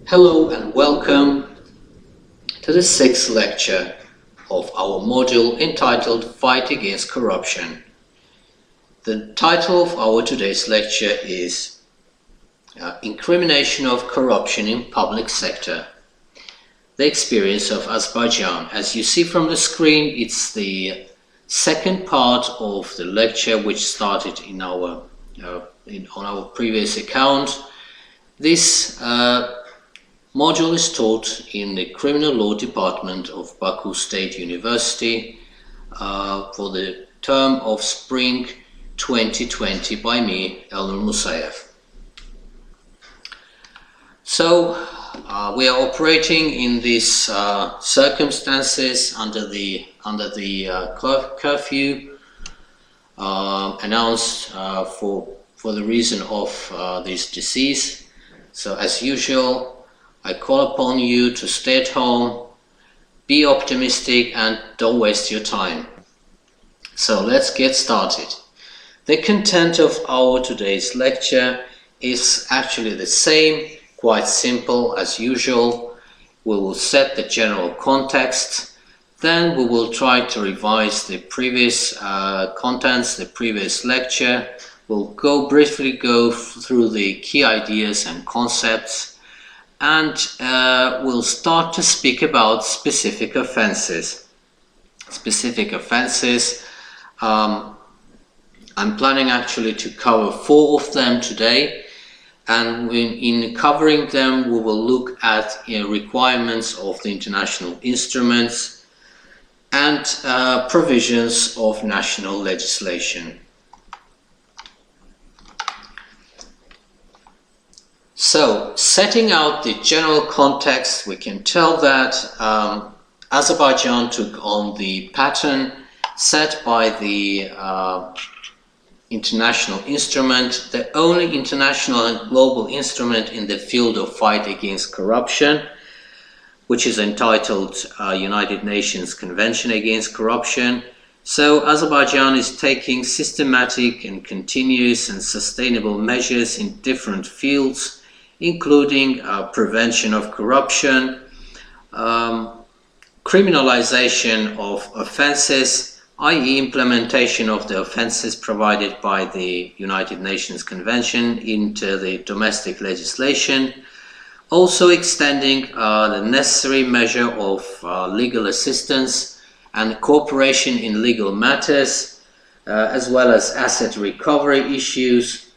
Hello and welcome to the sixth lecture of our module entitled Fight Against Corruption. The title of our today's lecture is Incrimination of Corruption in Public Sector, the Experience of Azerbaijan. As you see from the screen, it's the second part of the lecture which started in our on our previous account. This module is taught in the Criminal Law Department of Baku State University for the term of spring 2020 by me, Elnur Musayev. So we are operating in these circumstances under the curfew announced for the reason of this disease. So as usual, I call upon you to stay at home, be optimistic, and don't waste your time. So let's get started. The content of our today's lecture is actually the same, quite simple as usual. We will set the general context, then we will try to revise the previous contents, the previous lecture. We'll briefly go through the key ideas and concepts, and we'll start to speak about specific offenses. I'm planning actually to cover 4 of them today, and in covering them we will look at requirements of the international instruments and provisions of national legislation. So, setting out the general context, we can tell that Azerbaijan took on the pattern set by the international instrument, the only international and global instrument in the field of fight against corruption, which is entitled United Nations Convention Against Corruption. So Azerbaijan is taking systematic and continuous and sustainable measures in different fields, including prevention of corruption, criminalization of offenses, i.e. implementation of the offenses provided by the United Nations Convention into the domestic legislation, also extending the necessary measure of legal assistance and cooperation in legal matters, as well as asset recovery issues,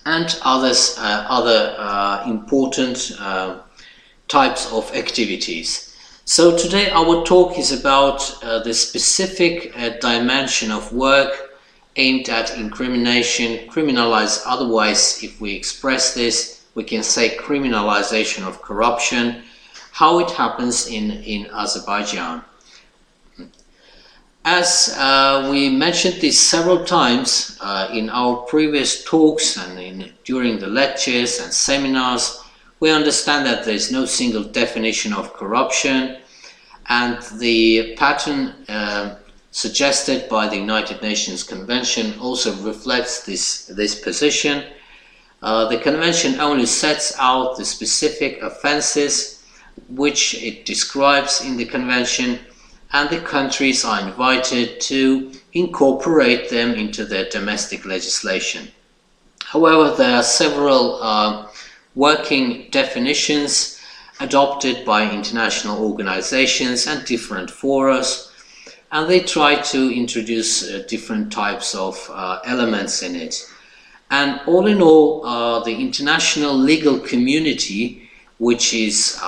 and other important types of activities. So today our talk is about the specific dimension of work aimed at incrimination, otherwise if we express this, we can say criminalization of corruption, how it happens in Azerbaijan. As we mentioned this several times in our previous talks and during the lectures and seminars, we understand that there is no single definition of corruption, and the pattern suggested by the United Nations Convention also reflects this position. The Convention only sets out the specific offenses which it describes in the Convention, and the countries are invited to incorporate them into their domestic legislation. However, there are several working definitions adopted by international organizations and different forums, and they try to introduce different types of elements in it. And all in all, the international legal community, which is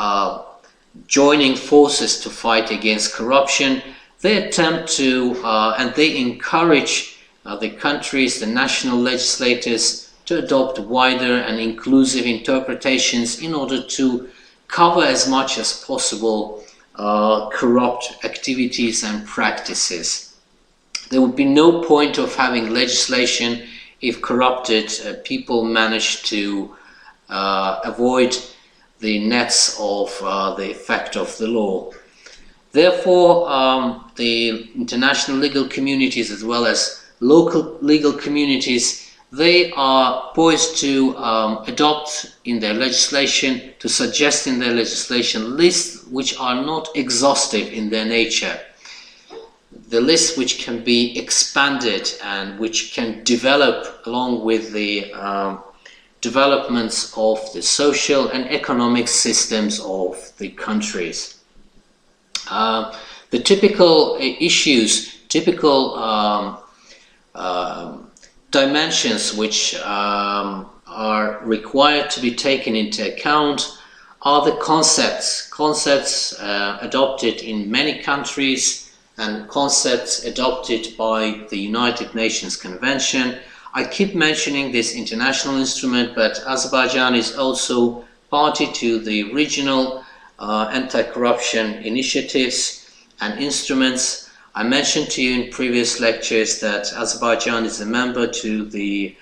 joining forces to fight against corruption, they attempt to and they encourage the countries, the national legislators, to adopt wider and inclusive interpretations in order to cover as much as possible corrupt activities and practices. There would be no point of having legislation if corrupted people manage to avoid the nets of the effect of the law. Therefore, the international legal communities as well as local legal communities, they are poised to adopt in their legislation, to suggest in their legislation lists which are not exhaustive in their nature. The lists which can be expanded and which can develop along with the developments of the social and economic systems of the countries. The typical issues, typical dimensions which are required to be taken into account are the concepts adopted in many countries and concepts adopted by the United Nations Convention. I keep mentioning this international instrument, but Azerbaijan is also party to the regional anti-corruption initiatives and instruments. I mentioned to you in previous lectures that Azerbaijan is a member to the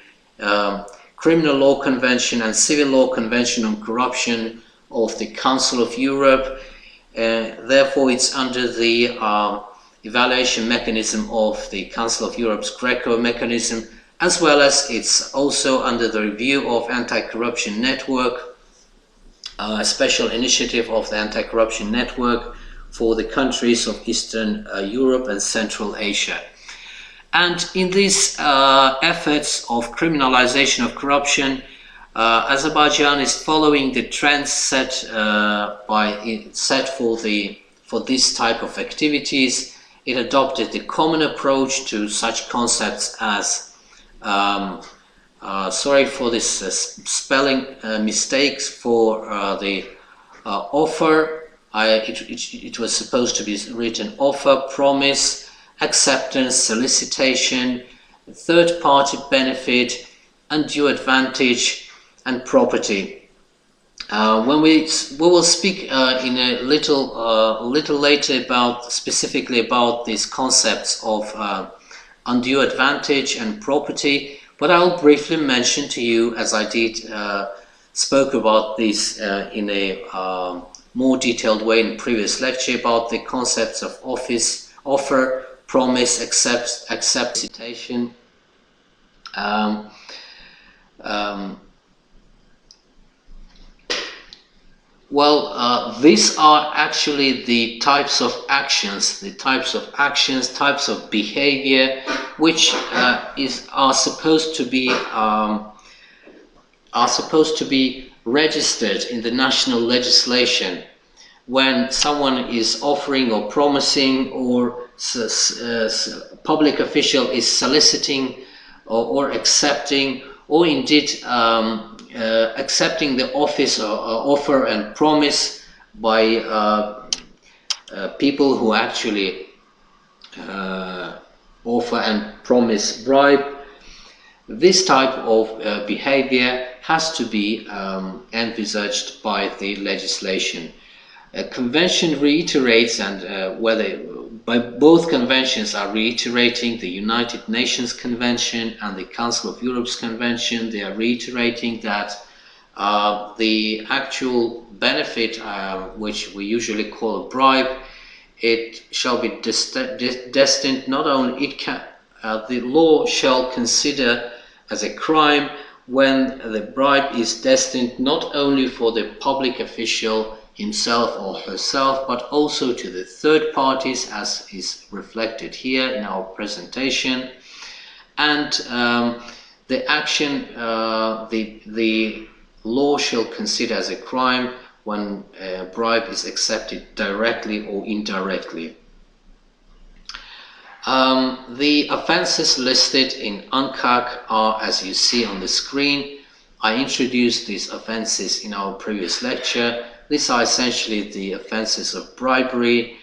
Criminal Law Convention and Civil Law Convention on Corruption of the Council of Europe. Therefore, it's under the evaluation mechanism of the Council of Europe's Greco mechanism, as well as it's also under the review of Anti-Corruption Network, a special initiative of the Anti-Corruption Network for the countries of Eastern Europe and Central Asia. And in these efforts of criminalization of corruption, Azerbaijan is following the trends set for this type of activities. It adopted the common approach to such concepts as, sorry for this spelling mistakes for the offer. It was supposed to be written offer, promise, acceptance, solicitation, third-party benefit, undue advantage, and property. When we will speak in a little later specifically about these concepts of undue advantage and property, but I'll briefly mention to you, as I did spoke about this in a more detailed way in previous lecture, about the concepts of offer, promise, accept, citation. These are actually the types of actions, types of behavior, which are supposed to be registered in the national legislation when someone is offering or promising, or public official is soliciting or accepting, or indeed accepting the office or offer and promise by people who actually offer and promise bribe. This type of behavior has to be envisaged by the legislation. A convention reiterates, and by both conventions are reiterating, the United Nations Convention and the Council of Europe's Convention, they are reiterating that the actual benefit, which we usually call a bribe, it shall be destined not only, the law shall consider as a crime when the bribe is destined not only for the public official himself or herself, but also to the third parties, as is reflected here in our presentation. And the action, the law shall consider as a crime when a bribe is accepted directly or indirectly. The offenses listed in UNCAC are, as you see on the screen. I introduced these offenses in our previous lecture. These are essentially the offenses of bribery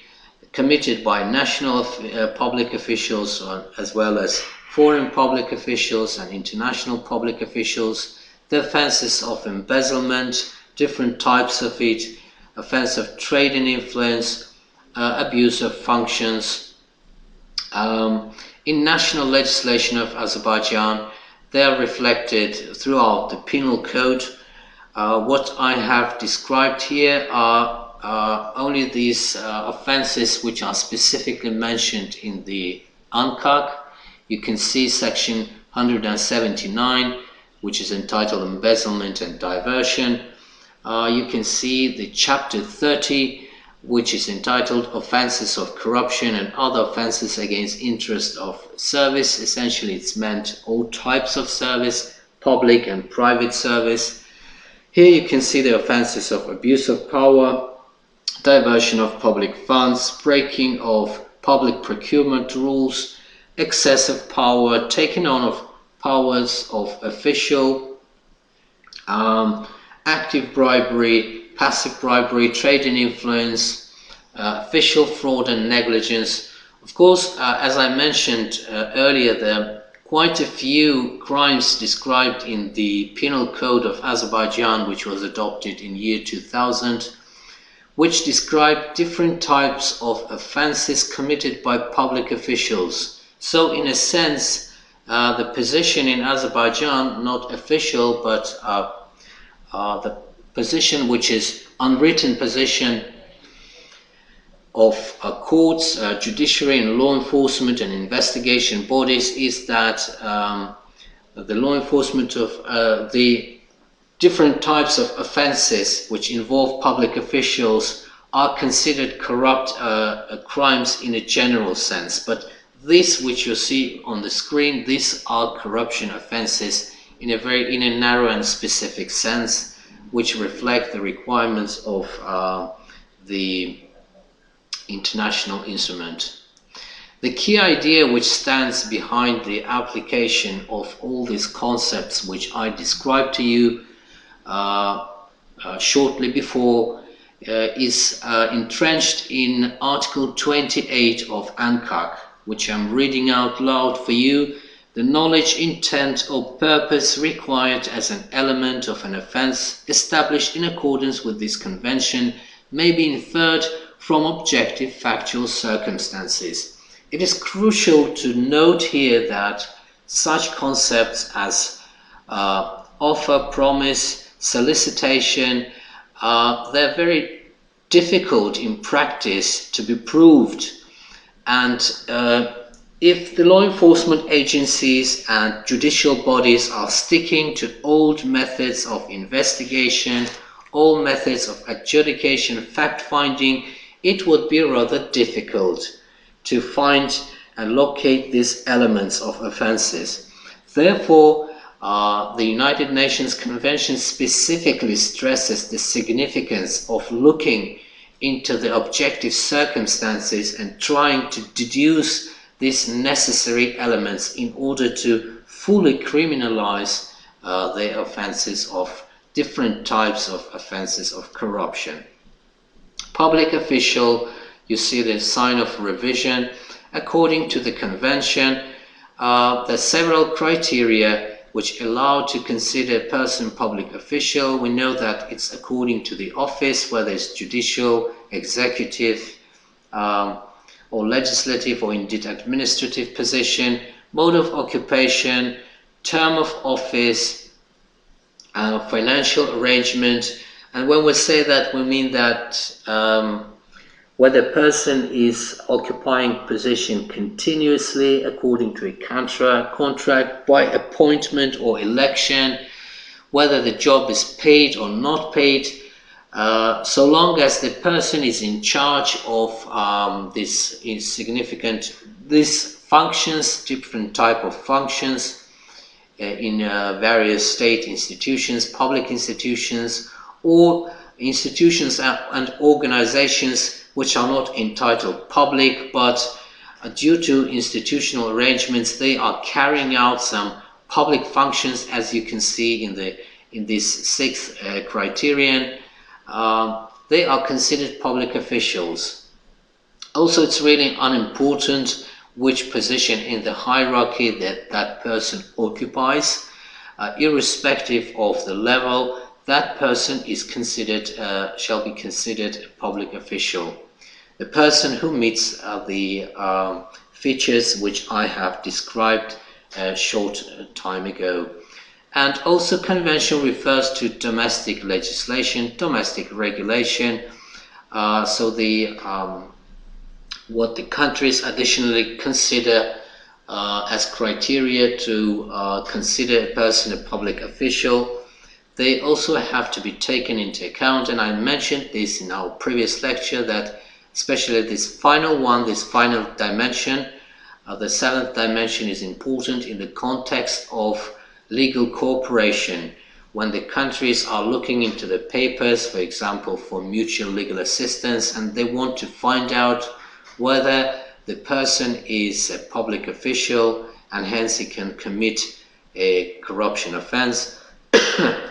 committed by national public officials, as well as foreign public officials and international public officials. The offenses of embezzlement, different types of it, offense of trade and influence, abuse of functions. In national legislation of Azerbaijan, they are reflected throughout the penal code. What I have described here are only these offenses which are specifically mentioned in the UNCAC. You can see section 179, which is entitled Embezzlement and Diversion. You can see the chapter 30, which is entitled Offences of Corruption and Other Offences Against Interest of Service. Essentially, it's meant all types of service, public and private service. Here you can see the offences of abuse of power, diversion of public funds, breaking of public procurement rules, excessive power, taking on of powers of official, active bribery, passive bribery, trade in influence, official fraud and negligence. Of course, as I mentioned earlier, there are quite a few crimes described in the Penal Code of Azerbaijan, which was adopted in year 2000, which describe different types of offences committed by public officials. So in a sense, the position in Azerbaijan, not official, but the position which is unwritten position of courts, judiciary and law enforcement and investigation bodies is that the law enforcement of the different types of offences which involve public officials are considered corrupt crimes in a general sense. But this which you see on the screen, these are corruption offences in a narrow and specific sense, which reflect the requirements of the international instrument. The key idea which stands behind the application of all these concepts which I described to you shortly before is entrenched in Article 28 of ANCAC, which I'm reading out loud for you. The knowledge, intent or purpose required as an element of an offence established in accordance with this convention may be inferred from objective factual circumstances. It is crucial to note here that such concepts as offer, promise, solicitation, they're very difficult in practice to be proved. And if the law enforcement agencies and judicial bodies are sticking to old methods of investigation, old methods of adjudication, fact-finding, it would be rather difficult to find and locate these elements of offences. Therefore, the United Nations Convention specifically stresses the significance of looking into the objective circumstances and trying to deduce these necessary elements in order to fully criminalize the offenses of different types of offenses of corruption. Public official, you see the sign of revision. According to the convention, there are several criteria which allow to consider a person public official. We know that it's according to the office, whether it's judicial, executive, or legislative, or indeed administrative position, mode of occupation, term of office, financial arrangement. And when we say that, we mean that whether a person is occupying position continuously according to a contract, by appointment or election, whether the job is paid or not paid, so long as the person is in charge of these functions, different type of functions in various state institutions, public institutions, or institutions and organizations which are not entitled public, but due to institutional arrangements, they are carrying out some public functions, as you can see in this sixth criterion. They are considered public officials. Also, it's really unimportant which position in the hierarchy that person occupies. Irrespective of the level, that person is considered, shall be considered a public official. The person who meets the features which I have described a short time ago. And also, convention refers to domestic legislation, domestic regulation. So what the countries additionally consider as criteria to consider a person a public official, they also have to be taken into account. And I mentioned this in our previous lecture, that especially this final one, this final dimension, the seventh dimension, is important in the context of legal cooperation. When the countries are looking into the papers, for example, for mutual legal assistance, and they want to find out whether the person is a public official and hence he can commit a corruption offense.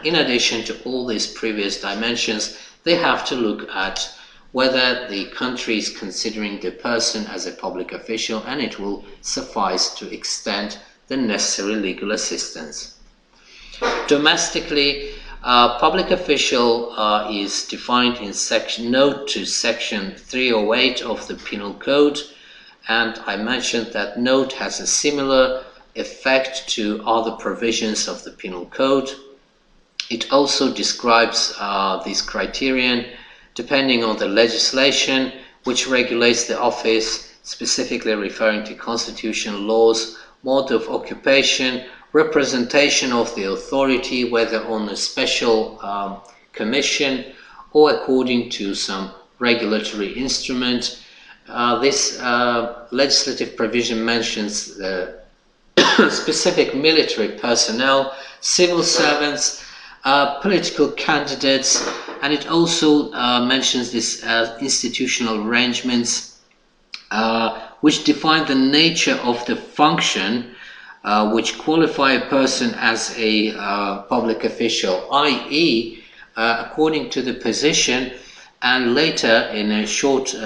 In addition to all these previous dimensions, they have to look at whether the country is considering the person as a public official, and it will suffice to extend the necessary legal assistance. Domestically, public official is defined in note to section 308 of the Penal Code, and I mentioned that note has a similar effect to other provisions of the Penal Code. It also describes this criterion depending on the legislation which regulates the office, specifically referring to constitutional laws, mode of occupation, representation of the authority, whether on a special commission or according to some regulatory instrument. This legislative provision mentions specific military personnel, civil servants, political candidates, and it also mentions this institutional arrangements which define the nature of the function which qualify a person as a public official, i.e., according to the position. And later, in a shortly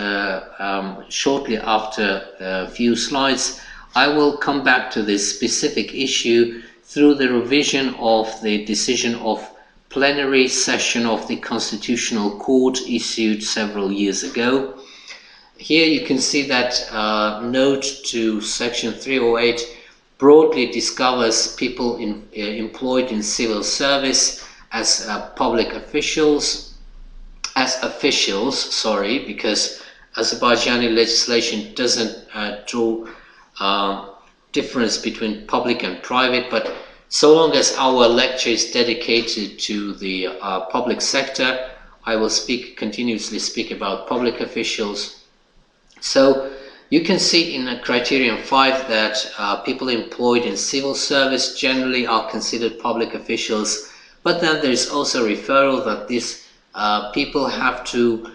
after a few slides, I will come back to this specific issue through the revision of the decision of plenary session of the Constitutional Court issued several years ago. Here you can see that note to section 308 broadly discovers people employed in civil service as public officials, because Azerbaijani legislation doesn't draw difference between public and private, but so long as our lecture is dedicated to the public sector, I will continuously speak about public officials. So you can see in criterion 5 that people employed in civil service generally are considered public officials, but then there's also a referral that these people have to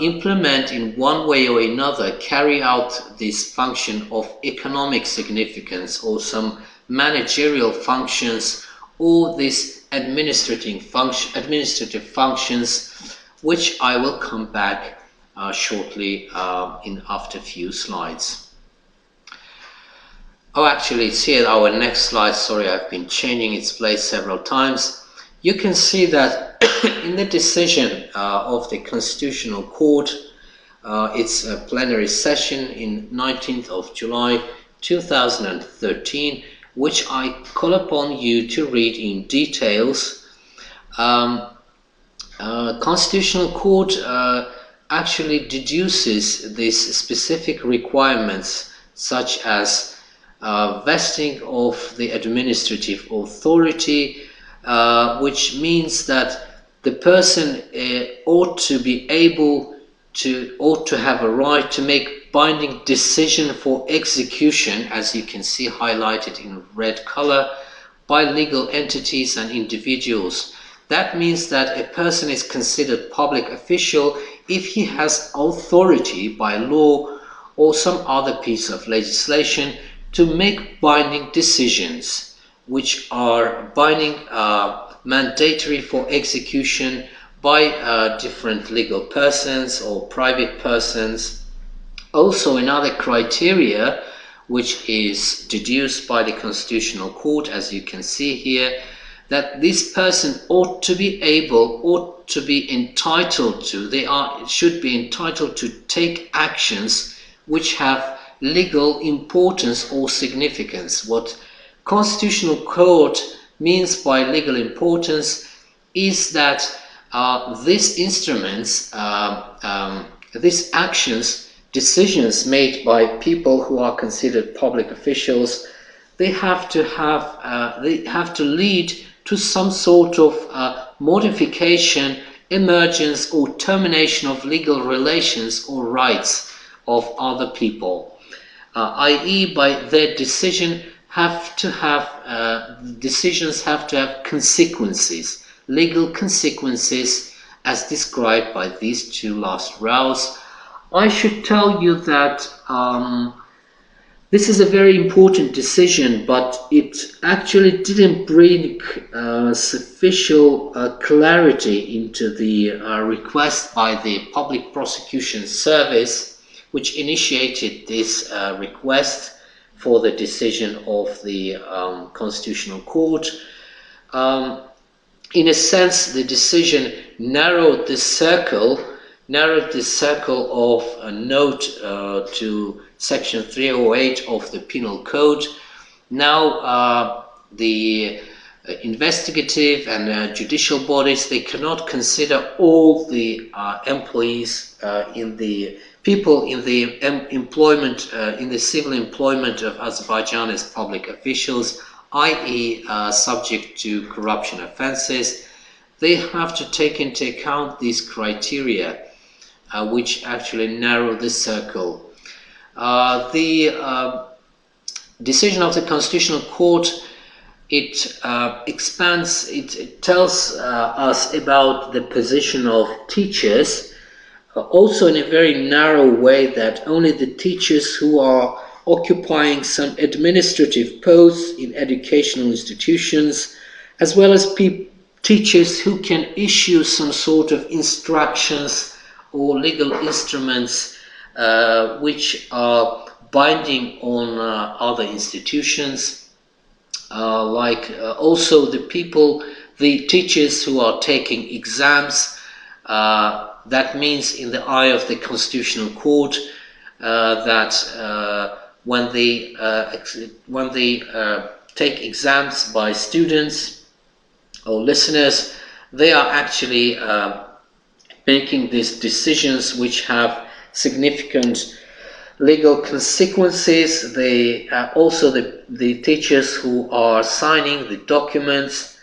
implement in one way or another, carry out this function of economic significance or some managerial functions, or these administrative functions, which I will come back shortly after a few slides. Oh, actually, it's here, our next slide. Sorry, I've been changing its place several times. You can see that in the decision of the Constitutional Court, its plenary session in 19th of July 2013, which I call upon you to read in details. Constitutional Court actually deduces these specific requirements, such as vesting of the administrative authority, which means that the person ought to have a right to make binding decision for execution, as you can see highlighted in red color, by legal entities and individuals. That means that a person is considered public official if he has authority by law or some other piece of legislation to make binding decisions, which are binding, mandatory for execution by different legal persons or private persons. Also, another criteria which is deduced by the Constitutional Court, as you can see here, that this person should be entitled to take actions which have legal importance or significance. What Constitutional Court means by legal importance is that these instruments, these actions decisions made by people who are considered public officials, they have to lead to some sort of modification, emergence, or termination of legal relations or rights of other people, i.e., by their decisions have to have consequences, legal consequences, as described by these two last rows. I should tell you that this is a very important decision, but it actually didn't bring sufficient clarity into the request by the Public Prosecution Service, which initiated this request for the decision of the Constitutional Court. In a sense, the decision narrowed this circle of a note to Section 308 of the Penal Code. Now the investigative and judicial bodies, they cannot consider all the employees in the people in the employment, in the civil employment of Azerbaijan as public officials, i.e. Subject to corruption offenses. They have to take into account these criteria, which actually narrow the circle. The decision of the Constitutional Court, it expands, it tells us about the position of teachers, also in a very narrow way, that only the teachers who are occupying some administrative posts in educational institutions, as well as teachers who can issue some sort of instructions or legal instruments which are binding on other institutions, also the teachers who are taking exams. That means, in the eye of the Constitutional Court, that when they take exams by students or listeners, they are actually making these decisions which have significant legal consequences. They also the teachers who are signing the documents,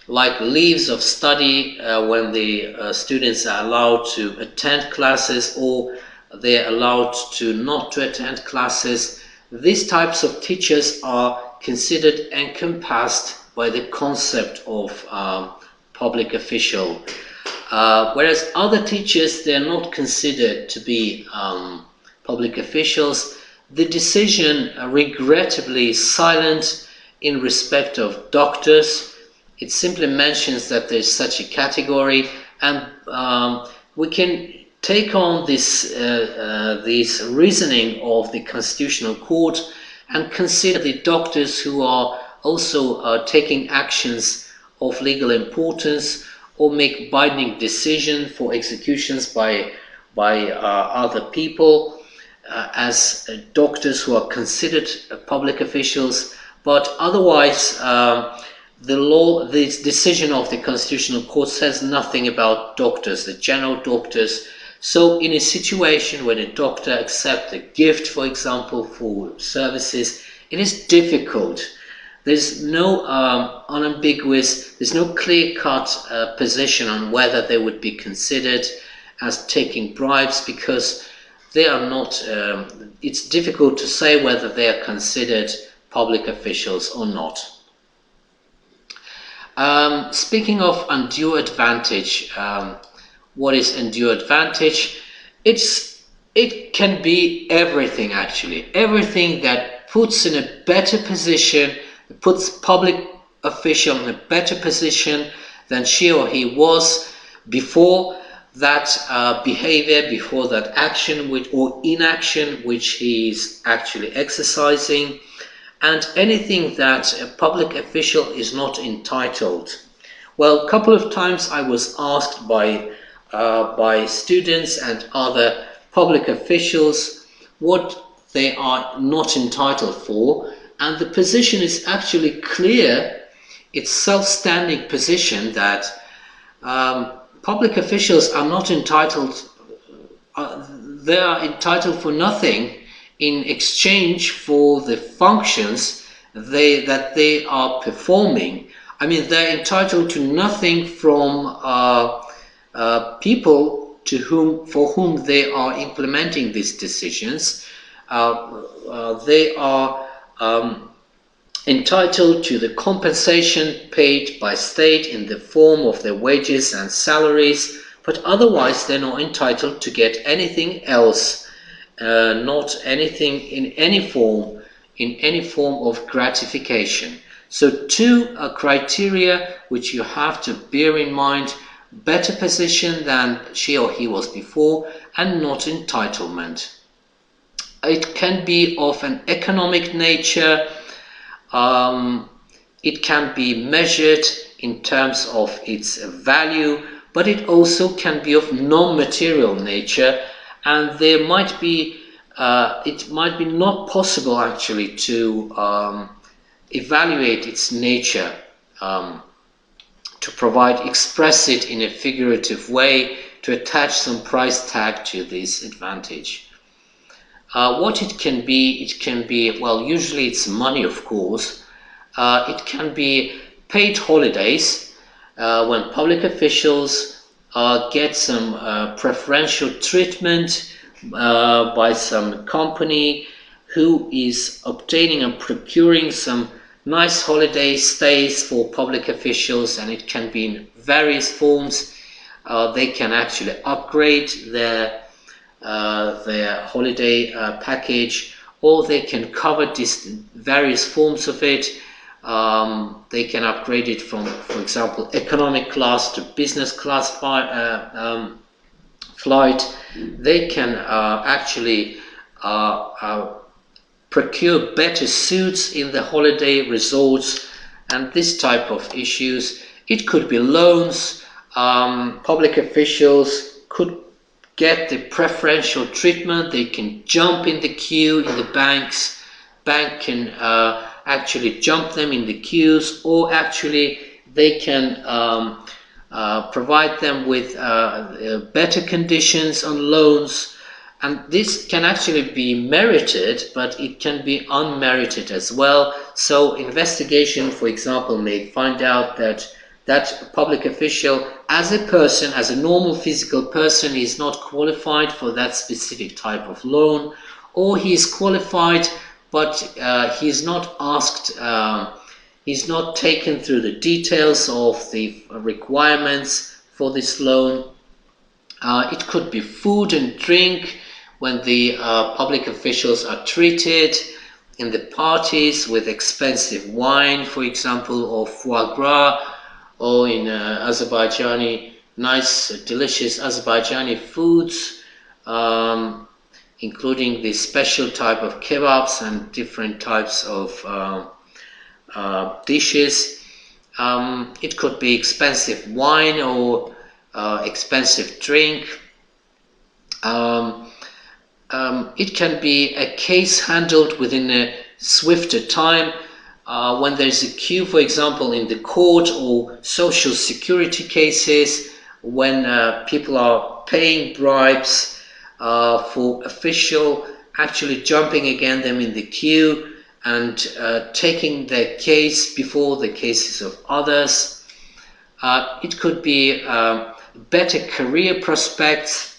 like leaves of study when the students are allowed to attend classes, or they're allowed to not to attend classes. These types of teachers are considered encompassed by the concept of public official. Whereas other teachers, they're not considered to be public officials. The decision, regrettably, is silent in respect of doctors. It simply mentions that there's such a category, and we can take on this reasoning of the Constitutional Court and consider the doctors who are also taking actions of legal importance or make binding decision for executions by other people as doctors who are considered public officials. But otherwise, this decision of the Constitutional Court says nothing about doctors, the general doctors. So in a situation when a doctor accepts a gift, for example, for services, it is difficult. There's no unambiguous, there's no clear-cut position on whether they would be considered as taking bribes, because they are not, it's difficult to say whether they are considered public officials or not. Speaking of undue advantage, what is undue advantage? It can be everything, actually. Everything that puts in a better position, puts public official in a better position than she or he was before that behavior, before that action or inaction which he is actually exercising, and anything that a public official is not entitled. Well, a couple of times I was asked by students and other public officials what they are not entitled for, and the position is actually clear. It's self-standing position that public officials are not entitled, they are entitled for nothing in exchange for the functions that they are performing. I mean, they're entitled to nothing from people for whom they are implementing these decisions. They are entitled to the compensation paid by state in the form of their wages and salaries, but otherwise they're not entitled to get anything else, not anything in any form of gratification. So two criteria which you have to bear in mind: better position than she or he was before, and not entitlement. It can be of an economic nature. It can be measured in terms of its value, but it also can be of non-material nature, and there might be it might be not possible actually to evaluate its nature, to express it in a figurative way, to attach some price tag to this advantage. What it can be, well, usually it's money, of course. It can be paid holidays when public officials get some preferential treatment by some company who is obtaining and procuring some nice holiday stays for public officials, and it can be in various forms. They can actually upgrade their holiday package, or they can cover various forms of it. They can upgrade it from, for example, economic class to business class flight. They can actually procure better suits in the holiday resorts, and this type of issues. It could be loans. Public officials could get the preferential treatment. They can jump in the queue in the banks. Bank can actually jump them in the queues, or actually they can provide them with better conditions on loans. And this can actually be merited, but it can be unmerited as well. So investigation, for example, may find out that that public official, as a person, as a normal physical person, is not qualified for that specific type of loan, or he is qualified, but he's not asked, he's not taken through the details of the requirements for this loan. It could be food and drink, when the public officials are treated in the parties with expensive wine, for example, or foie gras, or in Azerbaijani, nice, delicious Azerbaijani foods, including the special type of kebabs and different types of dishes. It could be expensive wine or expensive drink. It can be a case handled within a swifter time. When there's a queue, for example, in the court, or social security cases, when people are paying bribes for official actually jumping against them in the queue and taking their case before the cases of others. It could be better career prospects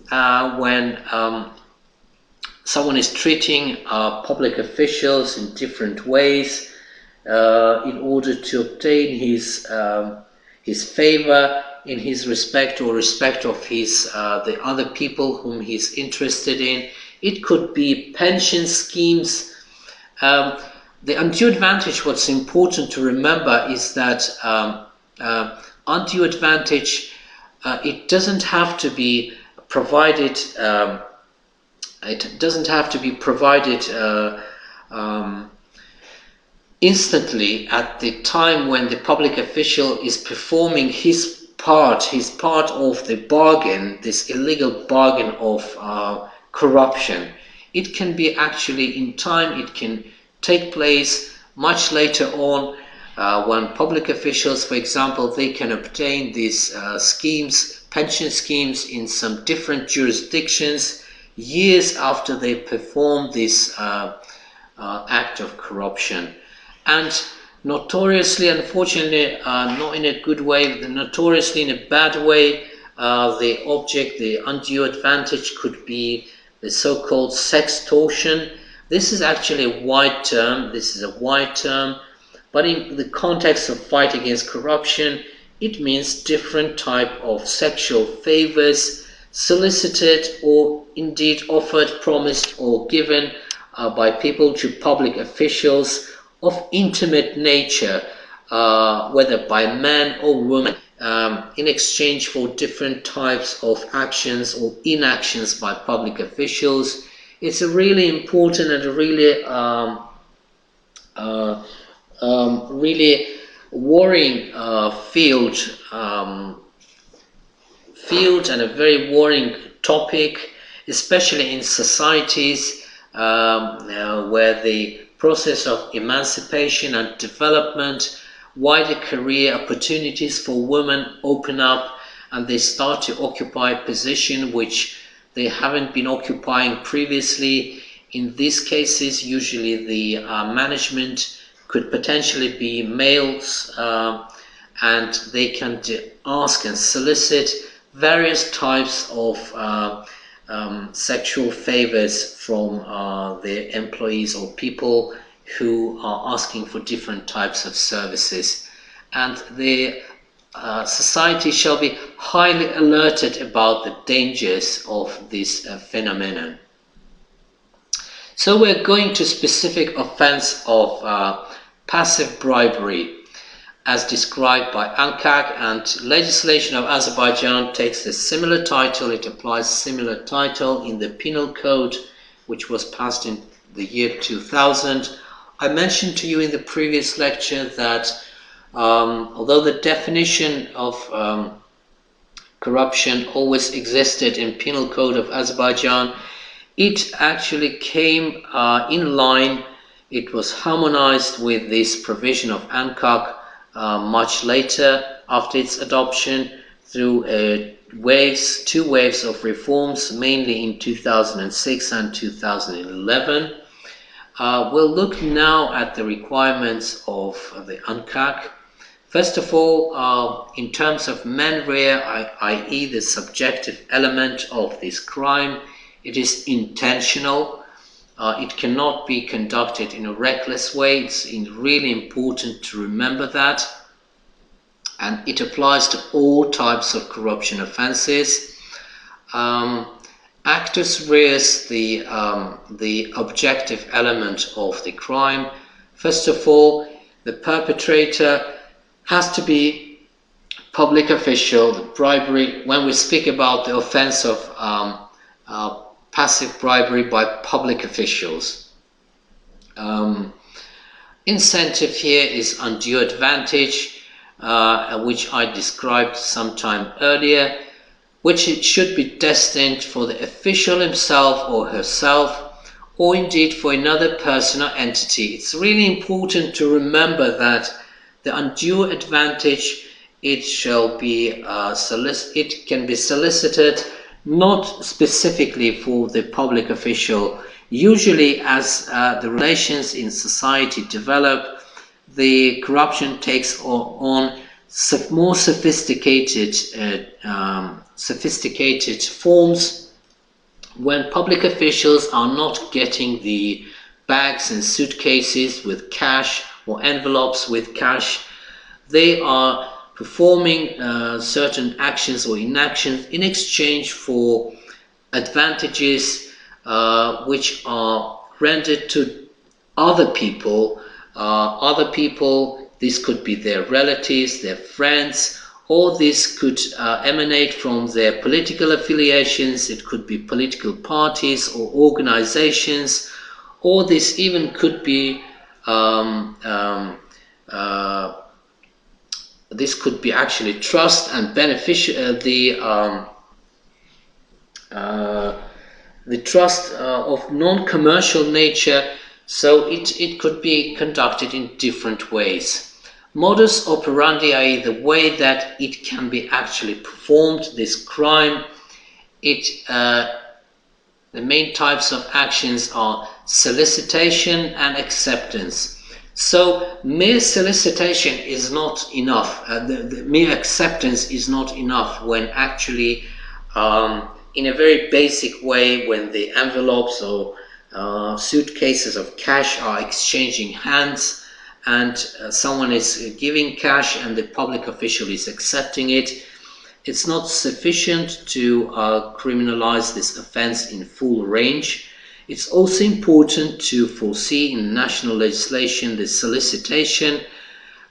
when someone is treating public officials in different ways in order to obtain his favor in his respect, or respect of the other people whom he's interested in. It could be pension schemes. The undue advantage, what's important to remember is that undue advantage, it doesn't have to be provided. It doesn't have to be provided instantly at the time when the public official is performing his part of the bargain, this illegal bargain of corruption. It can be actually in time. It can take place much later on when public officials, for example, they can obtain these schemes, pension schemes, in some different jurisdictions. years after they perform this act of corruption. And notoriously, unfortunately, not in a good way, notoriously in a bad way, the undue advantage could be the so-called sextortion. This is actually a wide term. But in the context of fight against corruption, it means different type of sexual favors solicited or indeed offered, promised, or given by people to public officials of intimate nature, whether by men or women, in exchange for different types of actions or inactions by public officials. It's a really important and a really really worrying field and a very worrying topic, especially in societies where the process of emancipation and development, wider career opportunities for women open up, and they start to occupy a position which they haven't been occupying previously. In these cases, usually the management could potentially be males, and they can ask and solicit various types of sexual favors from their employees or people who are asking for different types of services. And the society shall be highly alerted about the dangers of this phenomenon. So we're going to specific offense of passive bribery as described by ANCAC, and legislation of Azerbaijan takes a similar title. It applies similar title in the penal code, which was passed in the year 2000. I mentioned to you in the previous lecture that although the definition of corruption always existed in penal code of Azerbaijan, it actually came in line. It was harmonized with this provision of ANCAC much later after its adoption through two waves of reforms, mainly in 2006 and 2011. We'll look now at the requirements of the ANCAC. First of all, in terms of mens rea, i.e. the subjective element of this crime, it is intentional. It cannot be conducted in a reckless way. It's really important to remember that. And it applies to all types of corruption offenses. Actus reus, the objective element of the crime. First of all, the perpetrator has to be public official. The bribery, when we speak about the offense of passive bribery by public officials. Incentive here is undue advantage, which I described some time earlier, which it should be destined for the official himself or herself, or indeed for another person or entity. It's really important to remember that the undue advantage, it can be solicited not specifically for the public official. Usually, as the relations in society develop, the corruption takes on more sophisticated forms when public officials are not getting the bags and suitcases with cash or envelopes with cash. They are performing certain actions or inactions in exchange for advantages which are rendered to other people. This could be their relatives, their friends, or this could emanate from their political affiliations. It could be political parties or organizations, or this even could be actually trust and the trust of non-commercial nature, so it could be conducted in different ways. Modus operandi, i.e. the way that it can be actually performed, this crime, it The main types of actions are solicitation and acceptance. So mere solicitation is not enough. The mere acceptance is not enough when actually, in a very basic way, when the envelopes or suitcases of cash are exchanging hands, and someone is giving cash and the public official is accepting it. It's not sufficient to criminalize this offense in full range. It's also important to foresee in national legislation the solicitation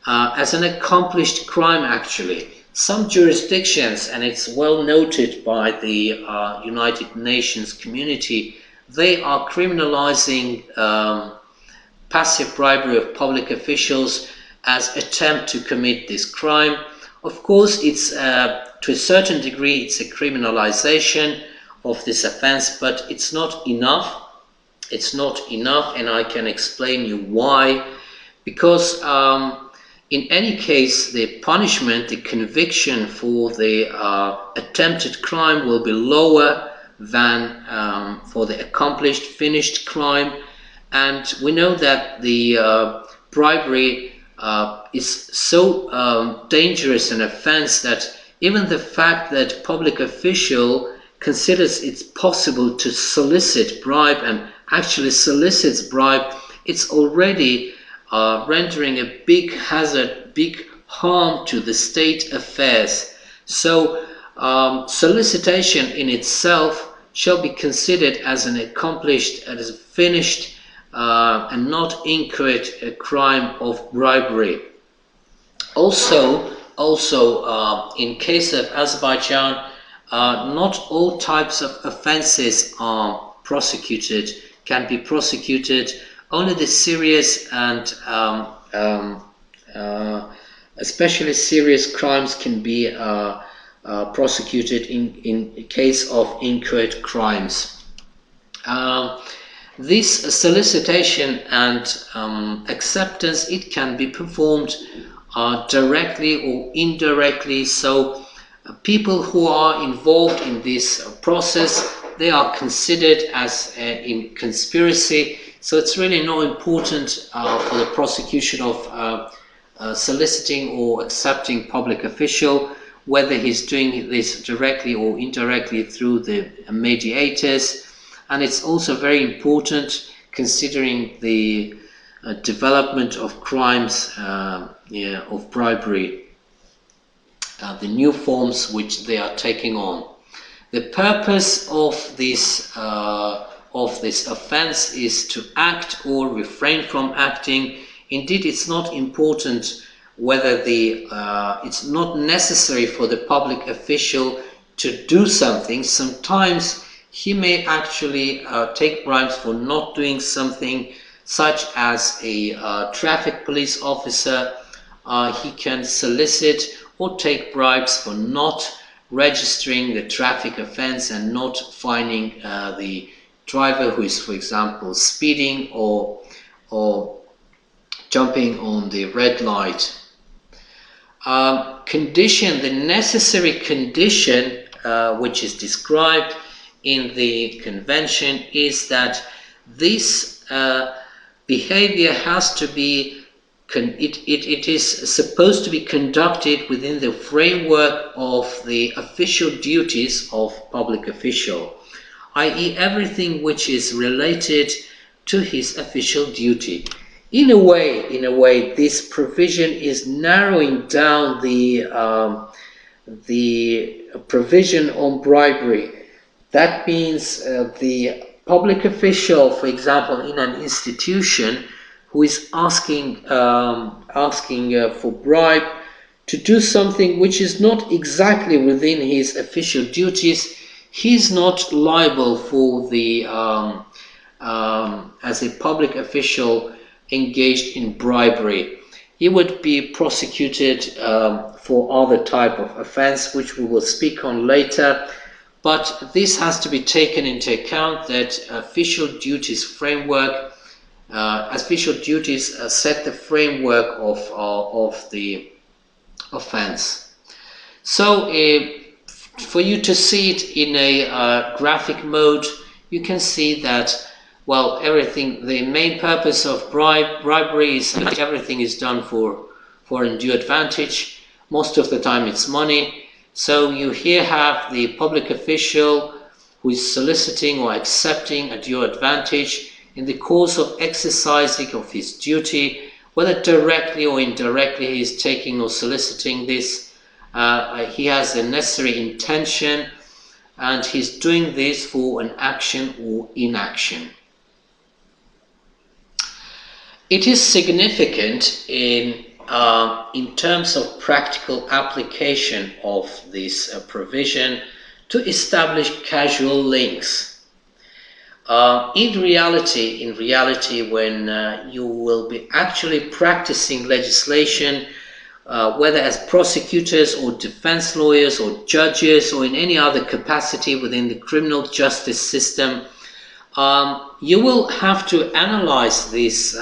as an accomplished crime actually. Some jurisdictions, and it's well noted by the United Nations community, they are criminalizing passive bribery of public officials as attempt to commit this crime. Of course, it's to a certain degree it's a criminalization of this offense, but it's not enough. It's not enough, and I can explain you why. Because in any case, the punishment, the conviction for the attempted crime will be lower than for the accomplished, finished crime. And we know that the bribery is so dangerous an offense that even the fact that public official considers it's possible to solicit bribe and actually solicits bribe, it's already rendering a big hazard, big harm to the state affairs. So solicitation in itself shall be considered as an accomplished, as a finished and not incurred crime of bribery. Also, in case of Azerbaijan, not all types of offenses are prosecuted, can be prosecuted. Only the serious and especially serious crimes can be prosecuted in case of incurred crimes. This solicitation and acceptance, it can be performed directly or indirectly. So people who are involved in this process, they are considered as in conspiracy. So it's really not important for the prosecution of soliciting or accepting public official, whether he's doing this directly or indirectly through the mediators. And it's also very important considering the development of crimes of bribery, the new forms which they are taking on. The purpose of this offense is to act or refrain from acting. Indeed, it's not important whether it's not necessary for the public official to do something. Sometimes he may actually take bribes for not doing something, such as a traffic police officer. He can solicit or take bribes for not registering the traffic offense and not finding the driver who is, for example, speeding or jumping on the red light. The necessary condition which is described in the convention is that this behavior has to be it is supposed to be conducted within the framework of the official duties of public official, i.e. everything which is related to his official duty. In a way, this provision is narrowing down the provision on bribery. That means the public official, for example, in an institution, who is asking for bribe to do something which is not exactly within his official duties, he's not liable for the as a public official engaged in bribery. He would be prosecuted for other type of offense, which we will speak on later. But this has to be taken into account, that official duties framework, official duties set the framework of the offense. So for you to see it in a graphic mode, you can see that, well, everything, the main purpose of bribery is that everything is done for undue advantage. Most of the time it's money. So you here have the public official who is soliciting or accepting undue advantage in the course of exercising of his duty, whether directly or indirectly he is taking or soliciting this. He has the necessary intention, and he's doing this for an action or inaction. It is significant in terms of practical application of this provision to establish causal links. In reality, when you will be actually practicing legislation, whether as prosecutors or defense lawyers or judges or in any other capacity within the criminal justice system, you will have to analyze this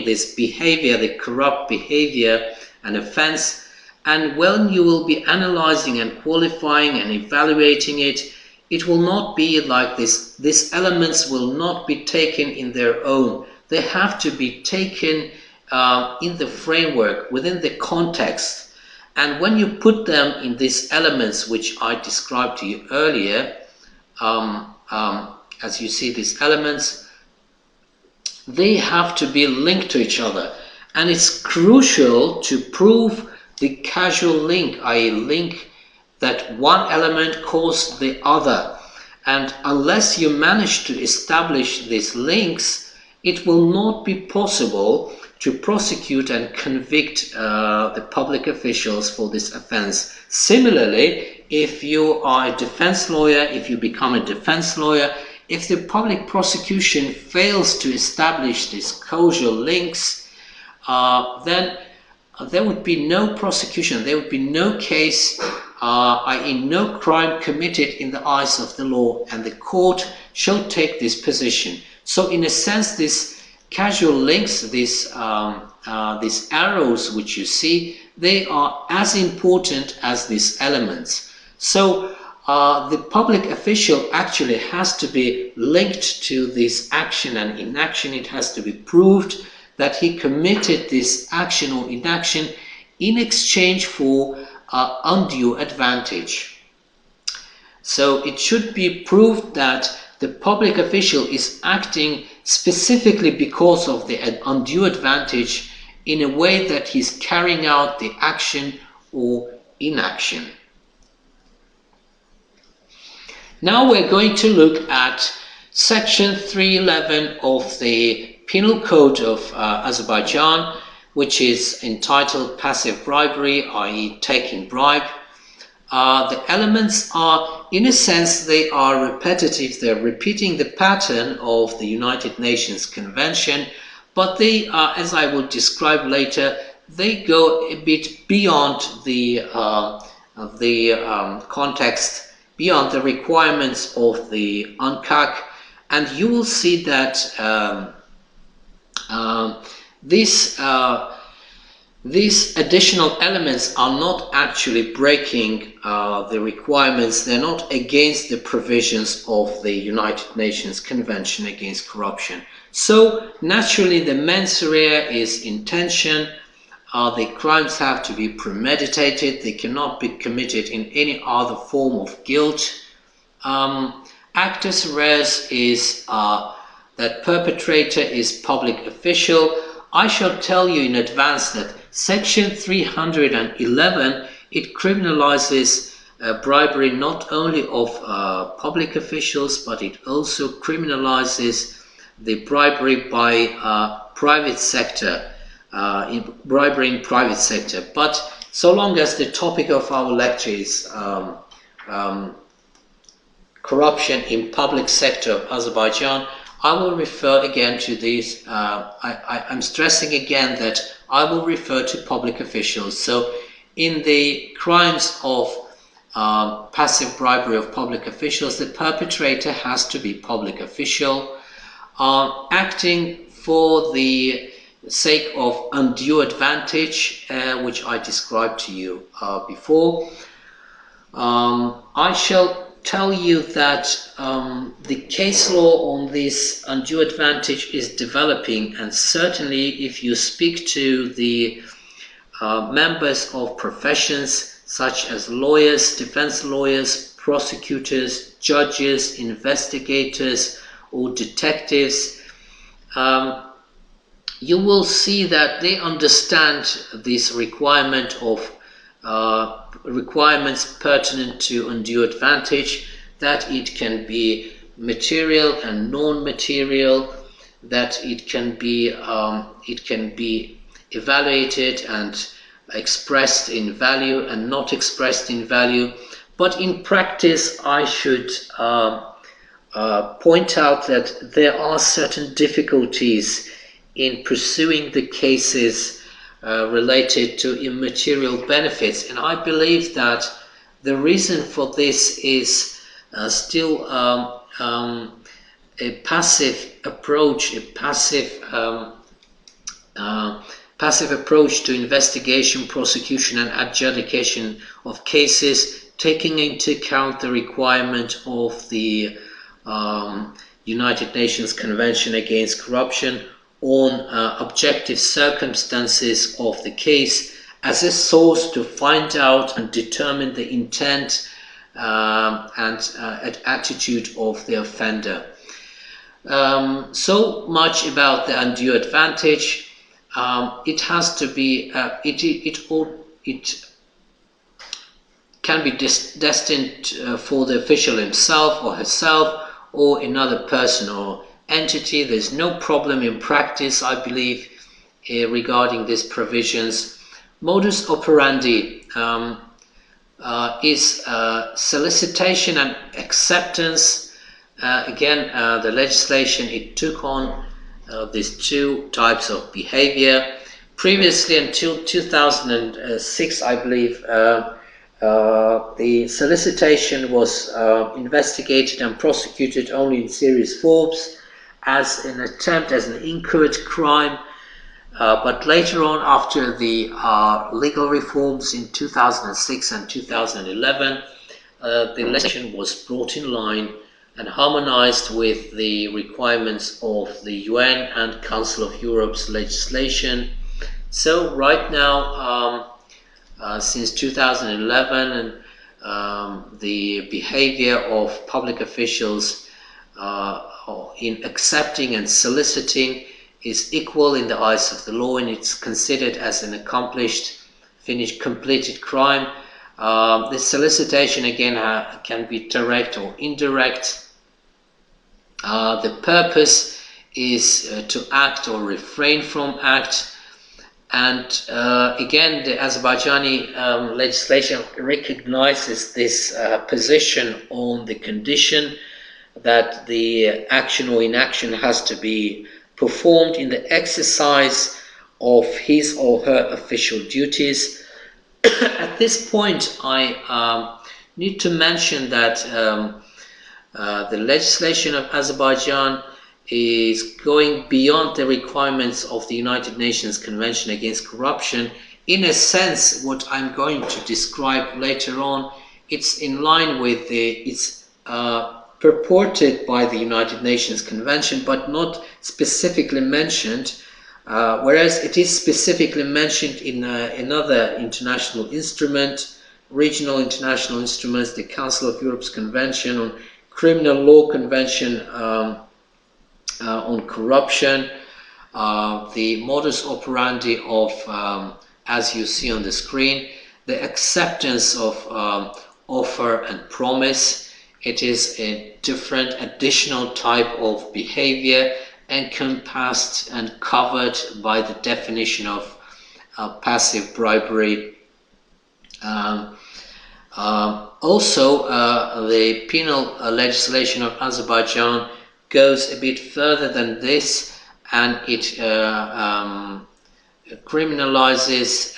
this behavior, the corrupt behavior and offense. And when you will be analyzing and qualifying and evaluating it, it will not be like this. These elements will not be taken in their own. They have to be taken in the framework, within the context. And when you put them in these elements, which I described to you earlier, as you see these elements, they have to be linked to each other. And it's crucial to prove the causal link, i.e. link that one element caused the other. And unless you manage to establish these links, it will not be possible to prosecute and convict the public officials for this offense. Similarly, if you are a defense lawyer, if you become a defense lawyer, if the public prosecution fails to establish these causal links, then there would be no prosecution, there would be no case, i.e. no crime committed in the eyes of the law, and the court shall take this position. So in a sense, these causal links, these arrows which you see, they are as important as these elements. So the public official actually has to be linked to this action and inaction. It has to be proved that he committed this action or inaction in exchange for undue advantage. So it should be proved that the public official is acting specifically because of the undue advantage in a way that he's carrying out the action or inaction. Now we're going to look at section 311 of the Penal Code of Azerbaijan, which is entitled passive bribery, i.e. taking bribe. The elements are, in a sense, they are repetitive. They're repeating the pattern of the United Nations Convention, but they, as I will describe later, they go a bit beyond the context, beyond the requirements of the UNCAC, and you will see that these additional elements are not actually breaking the requirements. They're not against the provisions of the United Nations Convention Against Corruption. So naturally the mens rea is intention. The crimes have to be premeditated. They cannot be committed in any other form of guilt. Actus reus is that perpetrator is public official. I shall tell you in advance that section 311, it criminalizes bribery not only of public officials, but it also criminalizes the bribery by private sector, bribery in private sector. But so long as the topic of our lecture is corruption in public sector of Azerbaijan, I will refer again to these. I'm stressing again that I will refer to public officials. So in the crimes of passive bribery of public officials, the perpetrator has to be public official, acting for the sake of undue advantage, which I described to you before. I shall tell you that the case law on this undue advantage is developing, and certainly if you speak to the members of professions such as lawyers, defense lawyers, prosecutors, judges, investigators, or detectives, you will see that they understand this requirement of requirements pertinent to undue advantage, that it can be material and non-material, that it can be evaluated and expressed in value and not expressed in value. But in practice, I should point out that there are certain difficulties in pursuing the cases related to immaterial benefits, and I believe that the reason for this is still a passive approach, passive approach to investigation, prosecution, and adjudication of cases, taking into account the requirement of the United Nations Convention Against Corruption on objective circumstances of the case as a source to find out and determine the intent and attitude of the offender. So much about the undue advantage. It has to be, it can be destined for the official himself or herself or another person or entity. There's no problem in practice, I believe, regarding these provisions. Modus operandi is solicitation and acceptance. Again, the legislation, it took on these two types of behavior. Previously, until 2006, I believe, the solicitation was investigated and prosecuted only in serious forms as an attempt, as an inchoate crime. But later on, after the legal reforms in 2006 and 2011, the legislation was brought in line and harmonized with the requirements of the UN and Council of Europe's legislation. So right now, since 2011, and the behavior of public officials in accepting and soliciting is equal in the eyes of the law, and it's considered as an accomplished, finished, completed crime. The solicitation again can be direct or indirect. The purpose is to act or refrain from act, and again the Azerbaijani legislation recognizes this position on the condition that the action or inaction has to be performed in the exercise of his or her official duties. At this point, I need to mention that the legislation of Azerbaijan is going beyond the requirements of the United Nations Convention Against Corruption. In a sense, what I'm going to describe later on, it's in line with it's purported by the United Nations Convention, but not specifically mentioned, whereas it is specifically mentioned in another international instrument, regional international instruments, the Council of Europe's Convention on Criminal Law Convention on Corruption, the modus operandi of, as you see on the screen, the acceptance of offer and promise. It is a different additional type of behavior encompassed and covered by the definition of passive bribery. Also, the penal legislation of Azerbaijan goes a bit further than this, and it criminalizes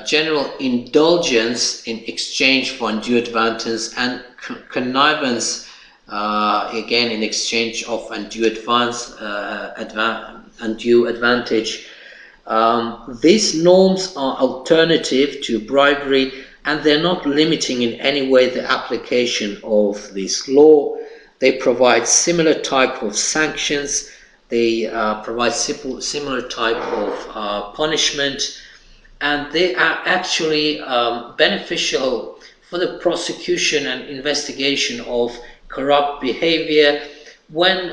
general indulgence in exchange for undue advantage and connivance, again in exchange of undue advantage. These norms are alternative to bribery and they're not limiting in any way the application of this law. They provide similar type of sanctions. They provide similar type of punishment, and they are actually beneficial for the prosecution and investigation of corrupt behavior when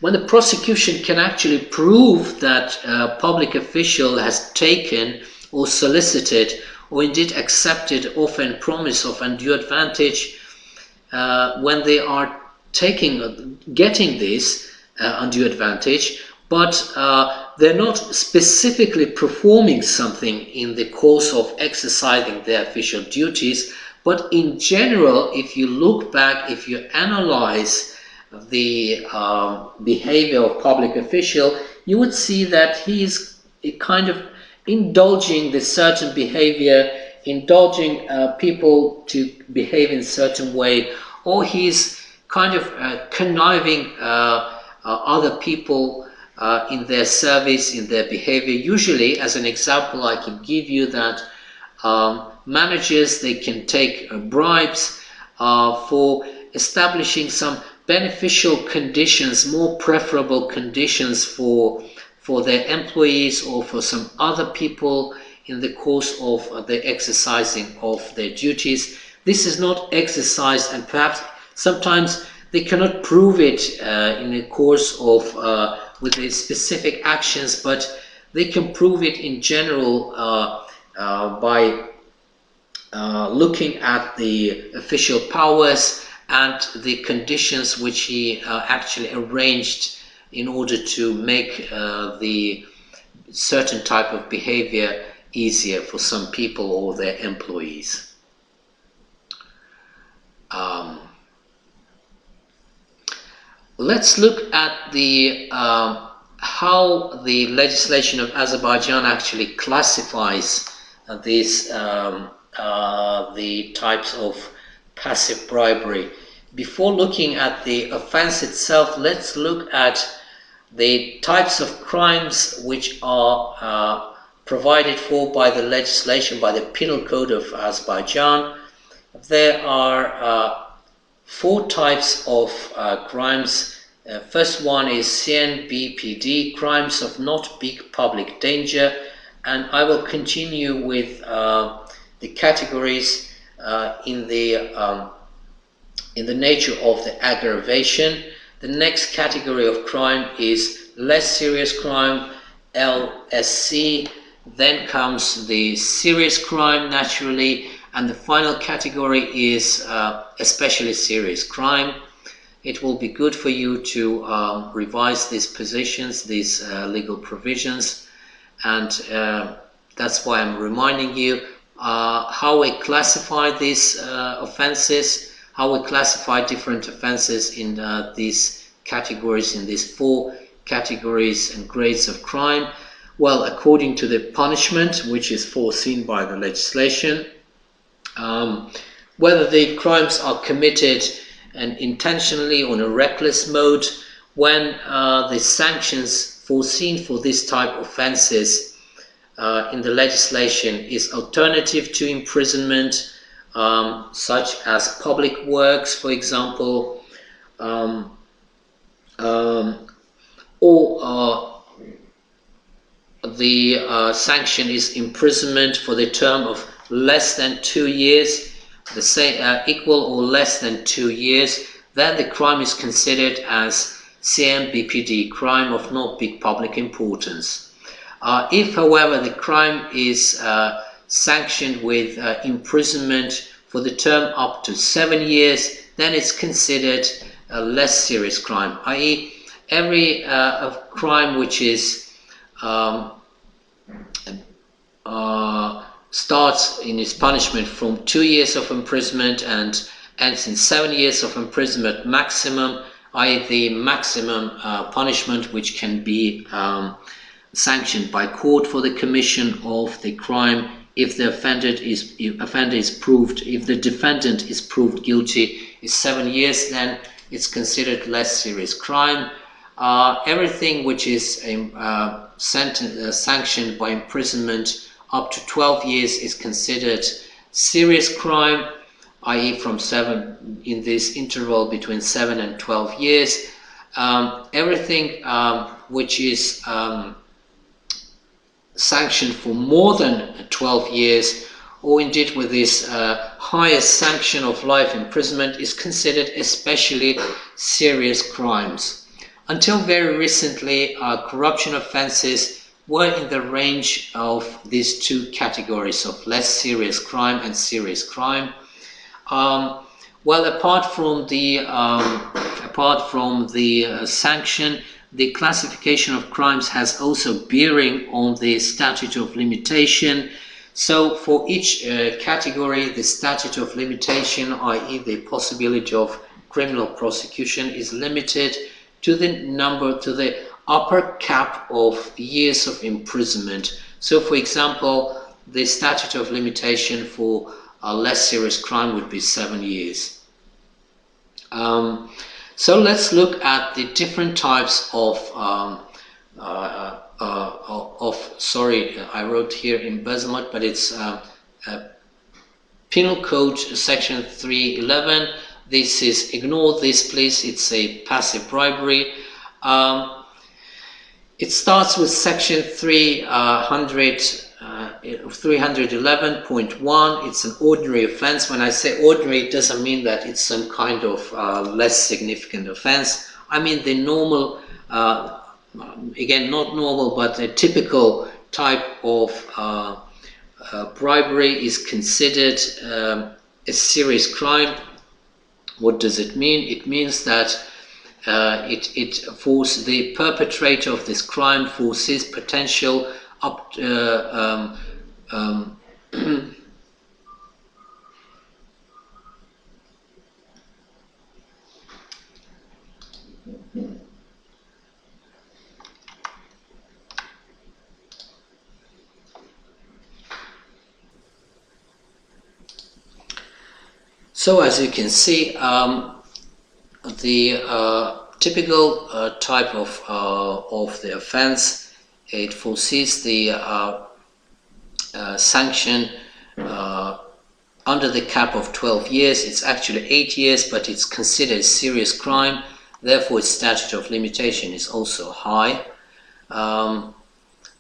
the prosecution can actually prove that a public official has taken or solicited or indeed accepted offer and promise of undue advantage. When they are getting this undue advantage, but they're not specifically performing something in the course of exercising their official duties, but in general, if you look back, if you analyze the behavior of public official, you would see that he is kind of indulging the certain behavior, indulging people to behave in a certain way, or he's kind of conniving other people in their service, in their behavior. Usually, as an example, I can give you that managers, they can take bribes for establishing some beneficial conditions, more preferable conditions for their employees or for some other people in the course of the exercising of their duties. This is not exercised, and perhaps sometimes they cannot prove it in the course of with the specific actions, but they can prove it in general by looking at the official powers and the conditions which he actually arranged in order to make the certain type of behavior easier for some people or their employees. Let's look at the how the legislation of Azerbaijan actually classifies these the types of passive bribery. Before looking at the offense itself, let's look at the types of crimes which are provided for by the legislation, by the Penal Code of Azerbaijan. There are 4 types of crimes. First one is CNBPD, crimes of not big public danger, and I will continue with the categories in the nature of the aggravation. The next category of crime is less serious crime, LSC. Then comes the serious crime, naturally, and the final category is especially serious crime. It will be good for you to revise these positions, these legal provisions, and that's why I'm reminding you how we classify these offenses, how we classify different offenses in these categories, in these 4 categories and grades of crime. Well, according to the punishment which is foreseen by the legislation, whether the crimes are committed and intentionally on a reckless mode, when the sanctions foreseen for this type of offenses in the legislation is alternative to imprisonment, such as public works, for example, or the sanction is imprisonment for the term of less than 2 years, the same equal or less than 2 years, then the crime is considered as CMBPD, crime of not big public importance. If, however, the crime is sanctioned with imprisonment for the term up to 7 years, then it's considered a less serious crime, i.e. every crime which is starts in its punishment from 2 years of imprisonment and ends in 7 years of imprisonment maximum, i.e. the maximum punishment which can be sanctioned by court for the commission of the crime if the offender is proved, if the defendant is proved guilty, is 7 years, then it's considered less serious crime. Everything which is sanctioned by imprisonment up to 12 years is considered serious crime, i.e. from 7, in this interval between 7 and 12 years. Everything which is sanctioned for more than 12 years, or indeed with this highest sanction of life imprisonment, is considered especially serious crimes. Until very recently, corruption offenses were in the range of these two categories of less serious crime and serious crime. Well, apart from the sanction, the classification of crimes has also bearing on the statute of limitation. So for each category, the statute of limitation, i.e. the possibility of criminal prosecution, is limited to the upper cap of years of imprisonment. So for example, the statute of limitation for a less serious crime would be 7 years. So let's look at the different types of sorry, I wrote here embezzlement, but it's Penal Code section 311. This is, ignore this please, it's a passive bribery. It starts with section 311.1. It's an ordinary offense. When I say ordinary, it doesn't mean that it's some kind of less significant offense. I mean the normal, again, not normal, but a typical type of bribery is considered a serious crime. What does it mean? It means that it forces the perpetrator of this crime foresees potential up so as you can see, the typical type of the offense, it foresees the sanction under the cap of 12 years. It's actually 8 years, but it's considered a serious crime. Therefore, its statute of limitation is also high.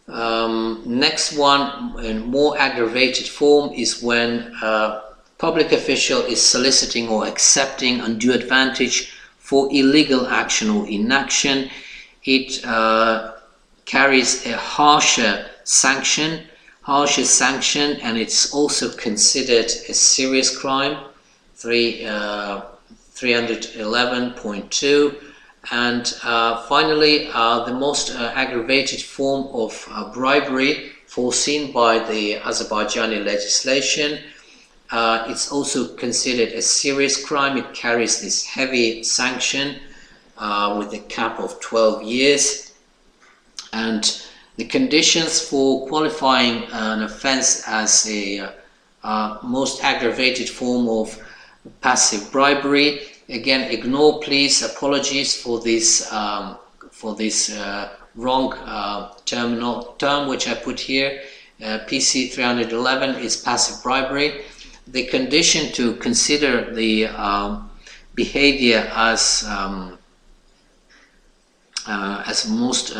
Next one, in more aggravated form, is when public official is soliciting or accepting undue advantage for illegal action or inaction. It carries a harsher sanction, and it's also considered a serious crime, 311.2. And finally, the most aggravated form of bribery foreseen by the Azerbaijani legislation. It's also considered a serious crime. It carries this heavy sanction with a cap of 12 years. And the conditions for qualifying an offense as a most aggravated form of passive bribery. Again, ignore please, apologies for this wrong term which I put here. PC 311 is passive bribery. The condition to consider the behavior as most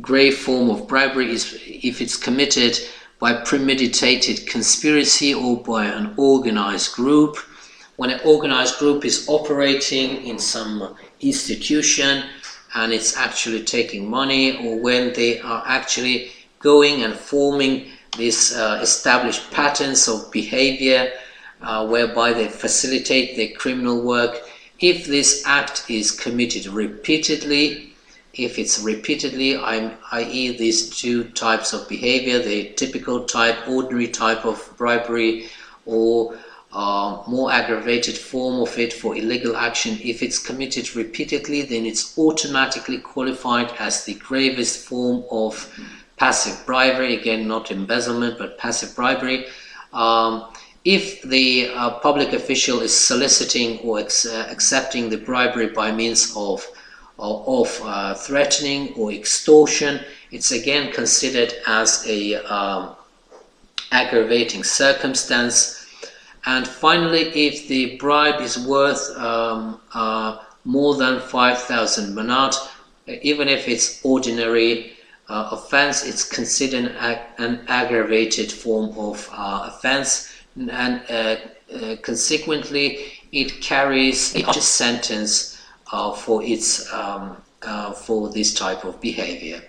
grave form of bribery is if it's committed by premeditated conspiracy or by an organized group. When an organized group is operating in some institution and it's actually taking money, or when they are actually going and forming these established patterns of behavior whereby they facilitate their criminal work. If this act is committed repeatedly, if it's repeatedly, i.e. these two types of behavior, the typical type, ordinary type of bribery, or more aggravated form of it for illegal action, if it's committed repeatedly, then it's automatically qualified as the gravest form of passive bribery. Again, not embezzlement, but passive bribery. If the public official is soliciting or accepting the bribery by means of threatening or extortion, it's again considered as a aggravating circumstance. And finally, if the bribe is worth more than 5,000 manat, even if it's ordinary offense, it's considered an aggravated form of offense, and consequently it carries a sentence for its for this type of behavior.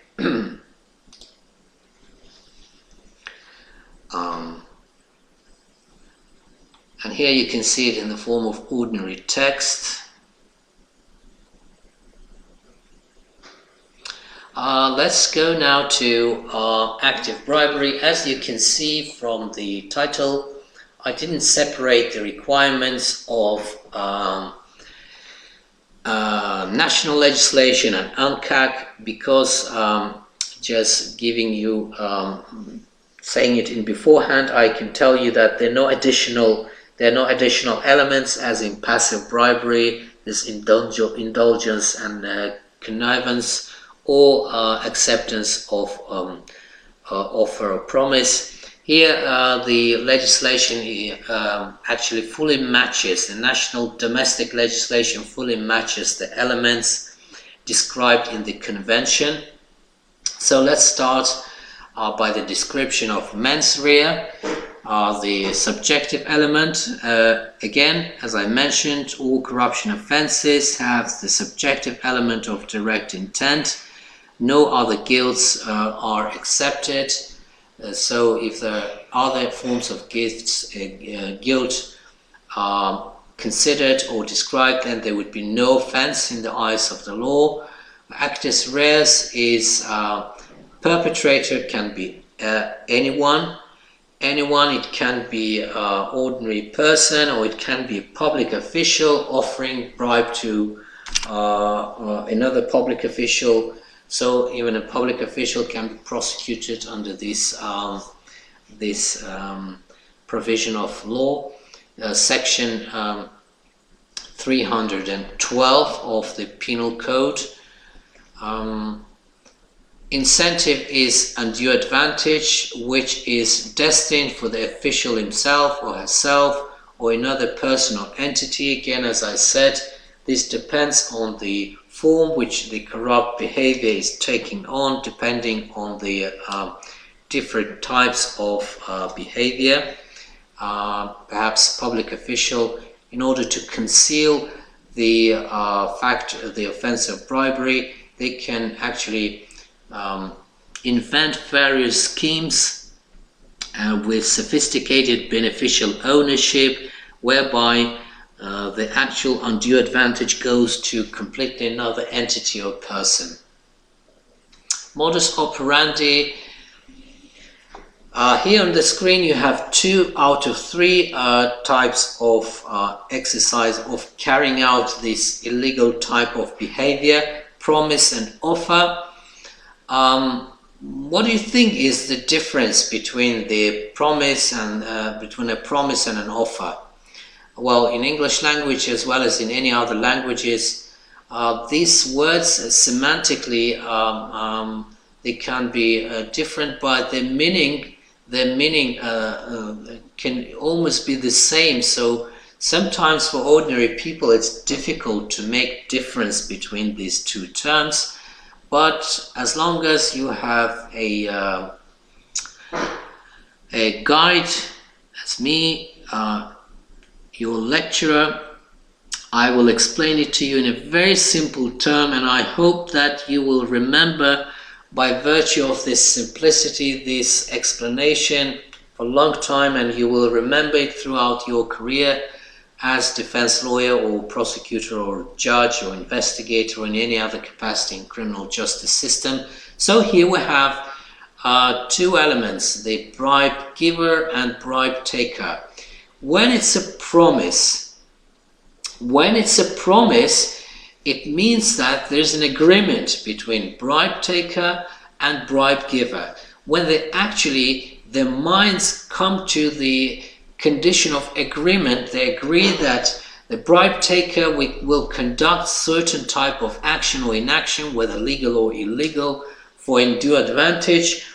And here you can see it in the form of ordinary text. Let's go now to active bribery. As you can see from the title, I didn't separate the requirements of national legislation and UNCAC because just giving you, saying it in beforehand, I can tell you that there are no additional elements as in passive bribery, this indulgence and connivance, or acceptance of offer or promise. Here the legislation actually fully matches, the national domestic legislation fully matches the elements described in the convention. So let's start by the description of mens rea, the subjective element. Again, as I mentioned, all corruption offences have the subjective element of direct intent. No other guilts are accepted. So if there are other forms of guilt considered or described, then there would be no offense in the eyes of the law. Actus reus is perpetrator can be anyone. It can be an ordinary person, or it can be a public official offering bribe to another public official. So even a public official can be prosecuted under this provision of law. Section 312 of the Penal Code. Incentive is undue advantage, which is destined for the official himself or herself or another person or entity. Again, as I said, this depends on the form which the corrupt behavior is taking on, depending on the different types of behavior. Perhaps public official, in order to conceal the the offense of bribery, they can actually invent various schemes with sophisticated beneficial ownership, whereby the actual undue advantage goes to completely another entity or person. Modus operandi. Here on the screen you have 2 out of 3 types of exercise of carrying out this illegal type of behavior: promise and offer. What do you think is the difference between the promise and between a promise and an offer? Well, in English language as well as in any other languages, these words semantically they can be different, but their meaning can almost be the same. So sometimes for ordinary people it's difficult to make difference between these 2 terms. But as long as you have a guide, as me, your lecturer, I will explain it to you in a very simple term, and I hope that you will remember, by virtue of this simplicity, this explanation for a long time, and you will remember it throughout your career as defense lawyer or prosecutor or judge or investigator or in any other capacity in criminal justice system. So here we have 2 elements, the bribe giver and bribe taker. When it's a promise, it means that there's an agreement between bribe taker and bribe giver. When their minds come to the condition of agreement, they agree that the bribe taker will conduct certain type of action or inaction, whether legal or illegal, for undue advantage,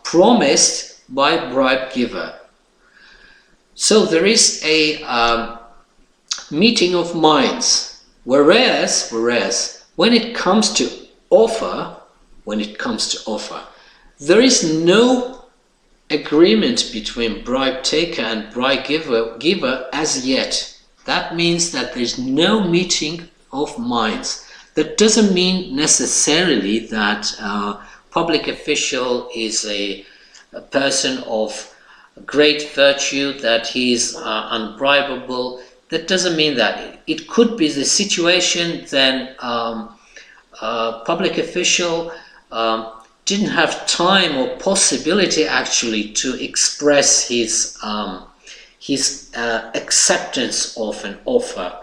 promised by bribe giver. So there is a meeting of minds, whereas when it comes to offer, there is no agreement between bribe taker and bribe giver as yet. That means that there's no meeting of minds. That doesn't mean necessarily that public official is a person of great virtue, that he is unbribable. That doesn't mean that. It could be the situation then public official didn't have time or possibility actually to express his acceptance of an offer.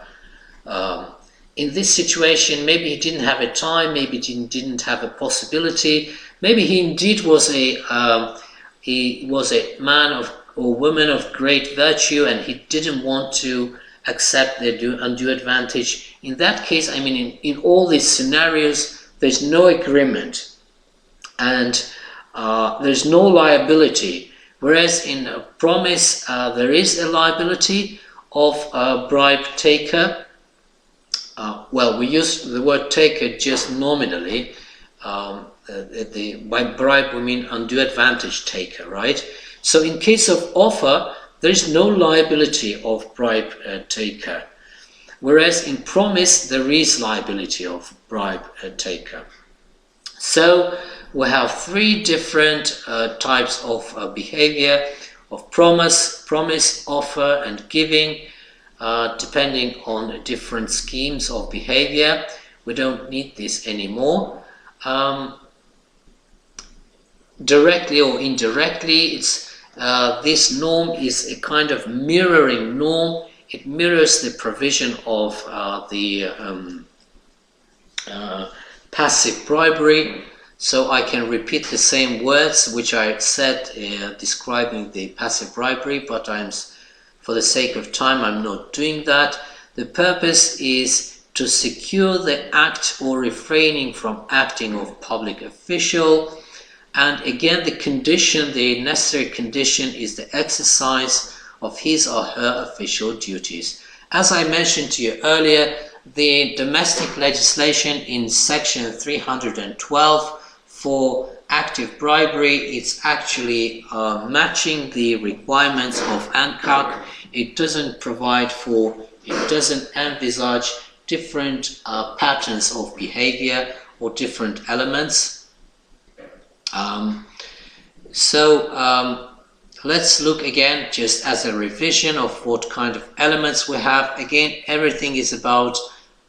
In this situation, maybe he didn't have a time, maybe he didn't have a possibility, maybe he indeed was a man of or woman of great virtue and he didn't want to accept their undue advantage. In that case, I mean, in all these scenarios, there's no agreement and there's no liability. Whereas in a promise, there is a liability of a bribe taker. Well, we use the word taker just nominally. By bribe, we mean undue advantage taker, right? So in case of offer, there is no liability of bribe taker. Whereas in promise, there is liability of bribe taker. So we have three different types of behavior, of promise, offer, and giving, depending on different schemes of behavior. We don't need this anymore. Directly or indirectly, this norm is a kind of mirroring norm. It mirrors the provision of the passive bribery. So I can repeat the same words which I said describing the passive bribery, but for the sake of time, I'm not doing that. The purpose is to secure the act or refraining from acting of public official. And again, the necessary condition is the exercise of his or her official duties. As I mentioned to you earlier, the domestic legislation in section 312 for active bribery, it's actually matching the requirements of ANCAC. It doesn't envisage different patterns of behavior or different elements. Let's look again just as a revision of what kind of elements we have. Again, everything is about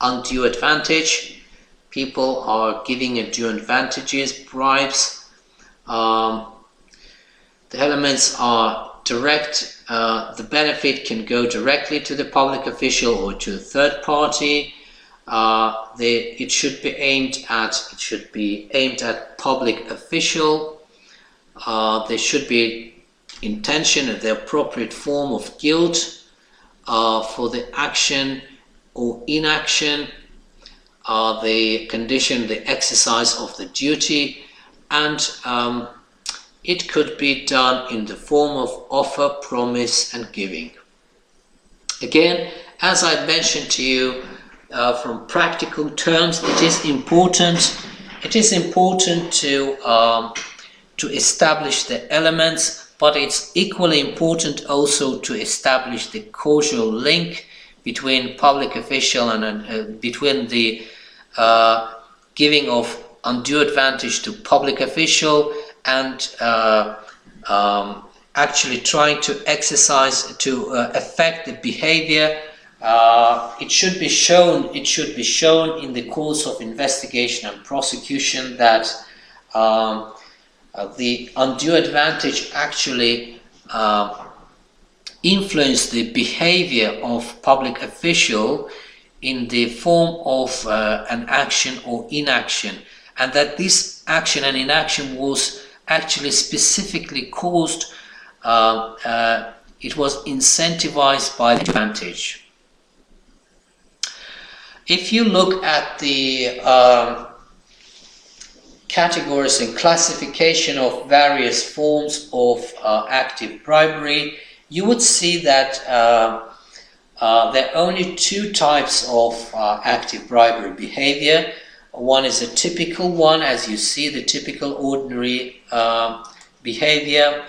undue advantage. People are giving undue advantages, bribes. The elements are direct. The benefit can go directly to the public official or to a third party. It should be aimed at public official. There should be intention of the appropriate form of guilt for the action or inaction, the condition, the exercise of the duty, and it could be done in the form of offer, promise, and giving. Again, as I mentioned to you, from practical terms, it is important to establish the elements, but it's equally important also to establish the causal link between public official and between the giving of undue advantage to public official and actually trying to affect the behavior. It should be shown in the course of investigation and prosecution that the undue advantage actually influenced the behavior of public official in the form of an action or inaction, and that this action and inaction was actually specifically caused, it was incentivized by the advantage. If you look at the categories and classification of various forms of active bribery, you would see that there are only two types of active bribery behavior. One is a typical one, as you see, the typical ordinary behavior,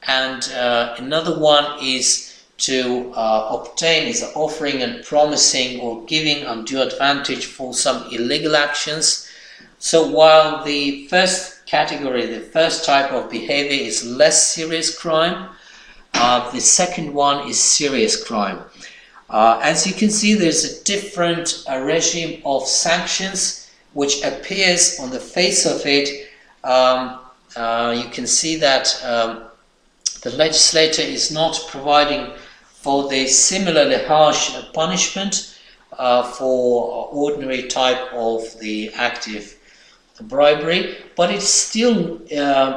and another one is to obtain, is offering and promising or giving undue advantage for some illegal actions. So while the first category, the first type of behavior is less serious crime, the second one is serious crime. As you can see, there's a different regime of sanctions which appears on the face of it. You can see that the legislator is not providing for the similarly harsh punishment for ordinary type of the active bribery, but it's still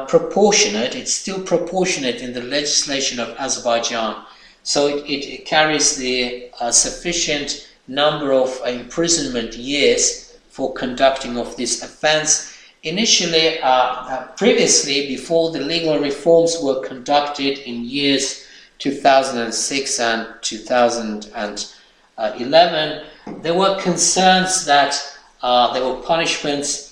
proportionate. It's still proportionate in the legislation of Azerbaijan. So it carries the sufficient number of imprisonment years for conducting of this offense. Initially, previously, before the legal reforms were conducted in years 2006 and 2011, there were concerns that there were punishments.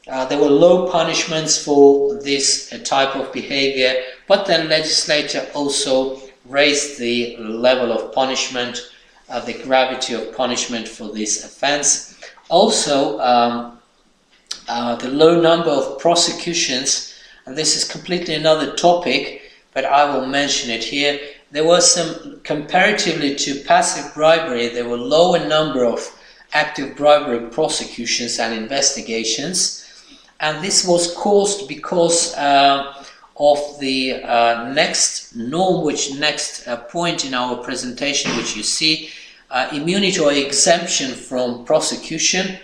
There were low punishments for this type of behavior, but then legislature also raised the level of punishment, the gravity of punishment for this offense. Also, the low number of prosecutions, and this is completely another topic, but I will mention it here. There was some, comparatively to passive bribery, there were lower number of active bribery prosecutions and investigations. And this was caused because of the next norm, next point in our presentation, which you see, immunity or exemption from prosecution.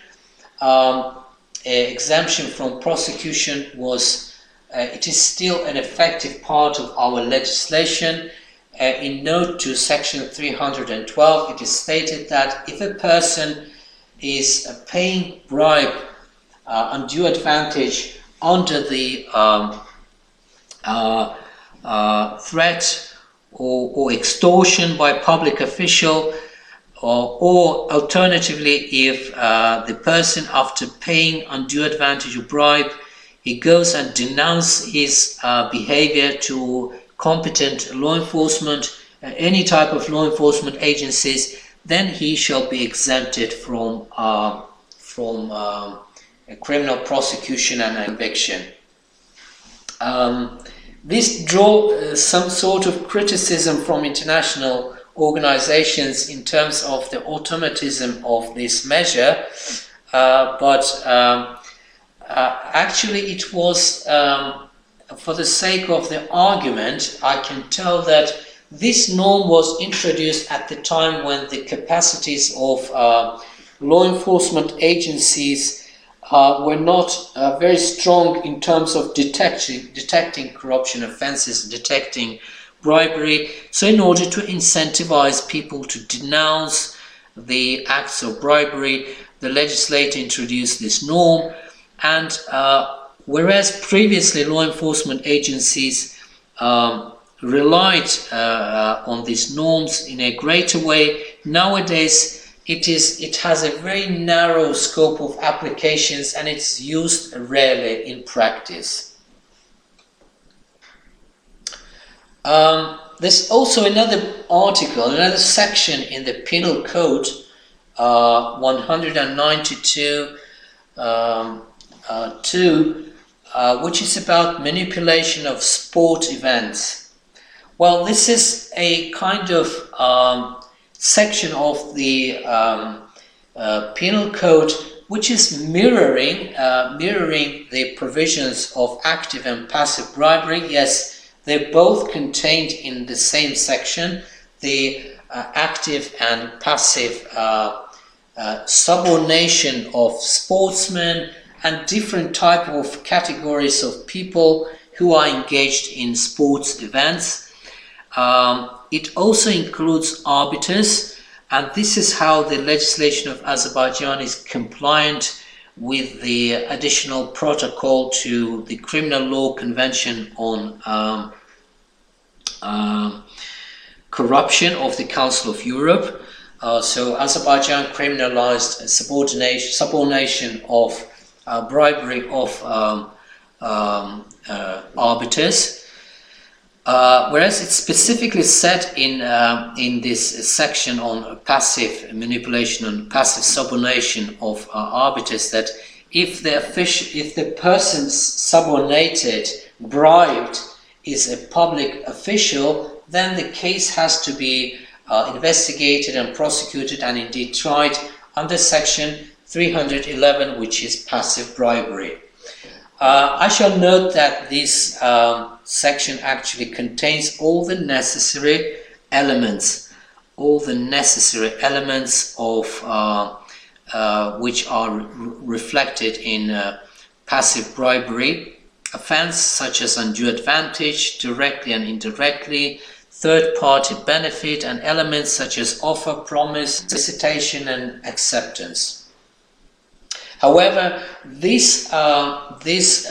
Exemption from prosecution was, it is still an effective part of our legislation. In note to section 312, it is stated that if a person is paying bribe, undue advantage under the threat or extortion by public official, or alternatively, if the person, after paying undue advantage or bribe, he goes and denounces his behavior to competent law enforcement, any type of law enforcement agencies, then he shall be exempted from criminal prosecution and eviction. This draws some sort of criticism from international organizations in terms of the automatism of this measure, but actually it was, for the sake of the argument, I can tell that this norm was introduced at the time when the capacities of law enforcement agencies were not very strong in terms of detecting corruption offenses, detecting bribery. So in order to incentivize people to denounce the acts of bribery, the legislator introduced this norm. And whereas previously law enforcement agencies relied on these norms in a greater way, nowadays it has a very narrow scope of applications and it's used rarely in practice. There's also another article, another section in the Penal Code 192 which is about manipulation of sport events. Well, this is a kind of section of the Penal Code which is mirroring the provisions of active and passive bribery. Yes, they're both contained in the same section, the active and passive subordination of sportsmen and different type of categories of people who are engaged in sports events. It also includes arbiters, and this is how the legislation of Azerbaijan is compliant with the additional protocol to the Criminal Law Convention on Corruption of the Council of Europe. So Azerbaijan criminalized subordination of bribery of arbiters. Whereas it's specifically said in this section on passive manipulation and passive subordination of arbiters that if the person subordinated, bribed, is a public official, then the case has to be investigated and prosecuted and indeed tried under section 311, which is passive bribery. I shall note that this section actually contains all the necessary elements of which are reflected in passive bribery offense, such as undue advantage, directly and indirectly, third-party benefit, and elements such as offer, promise, solicitation, and acceptance. However, this offense,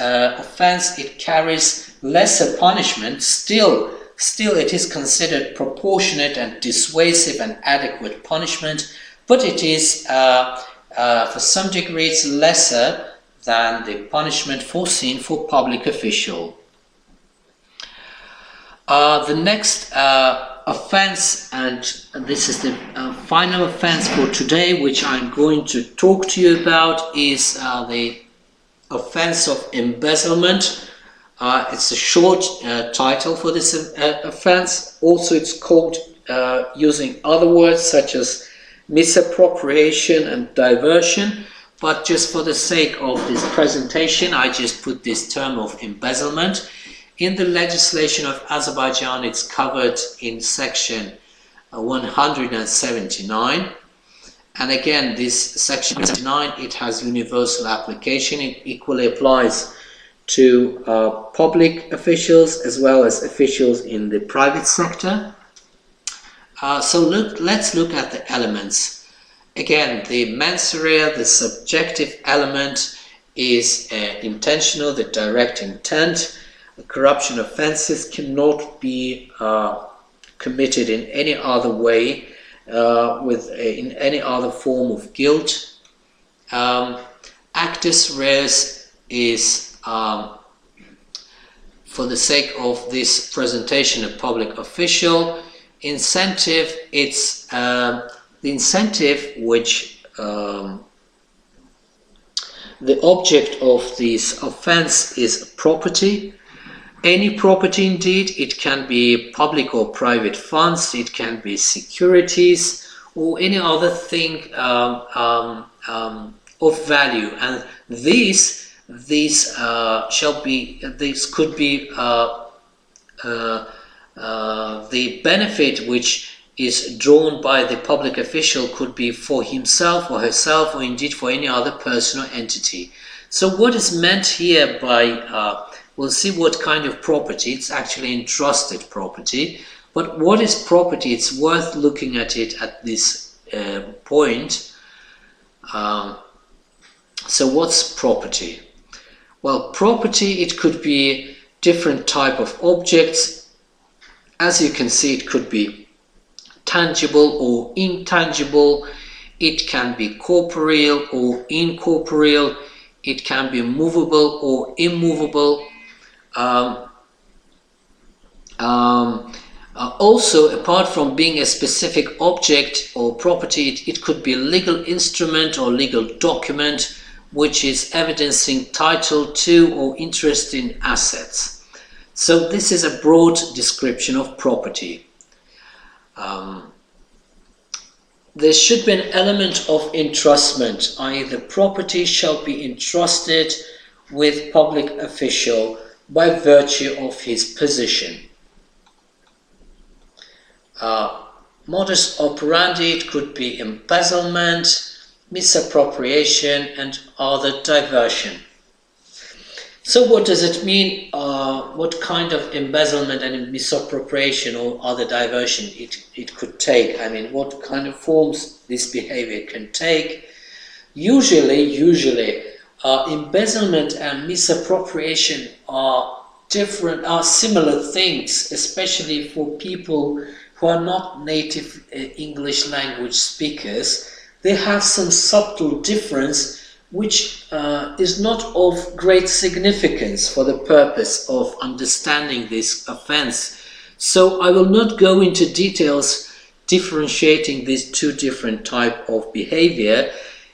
it carries lesser punishment. Still it is considered proportionate and dissuasive and adequate punishment, but it is for some degrees lesser than the punishment foreseen for public official. The next offense, and this is the final offense for today, which I'm going to talk to you about, is the offense of embezzlement. It's a short title for this offense. Also, it's called using other words such as misappropriation and diversion, but just for the sake of this presentation, I just put this term of embezzlement. In the legislation of Azerbaijan, it's covered in section 179. And again, this section 179, it has universal application. It equally applies to public officials as well as officials in the private sector. Let's look at the elements. Again, the mens rea, the subjective element, is intentional, the direct intent. Corruption offenses cannot be committed in any other way, in any other form of guilt. Actus reus is, for the sake of this presentation, a public official. Incentive, it's the incentive which the object of this offense is property. Any property indeed. It can be public or private funds, it can be securities or any other thing of value, and these could be the benefit which is drawn by the public official could be for himself or herself, or indeed for any other person or entity. So what is meant here by we'll see what kind of property. It's actually entrusted property. But what is property? It's worth looking at it at this point. So what's property? Well, property, it could be different type of objects. As you can see, it could be tangible or intangible. It can be corporeal or incorporeal. It can be movable or immovable. Also, apart from being a specific object or property, it could be a legal instrument or legal document which is evidencing title to or interest in assets. So this is a broad description of property. There should be an element of entrustment, i.e. the property shall be entrusted with public official by virtue of his position. Modus operandi, it could be embezzlement, misappropriation, and other diversion. So what does it mean? What kind of embezzlement and misappropriation or other diversion it could take? I mean, what kind of forms this behavior can take? Usually embezzlement and misappropriation are similar things, especially for people who are not native English language speakers. They have some subtle difference which is not of great significance for the purpose of understanding this offense. So I will not go into details differentiating these two different types of behavior.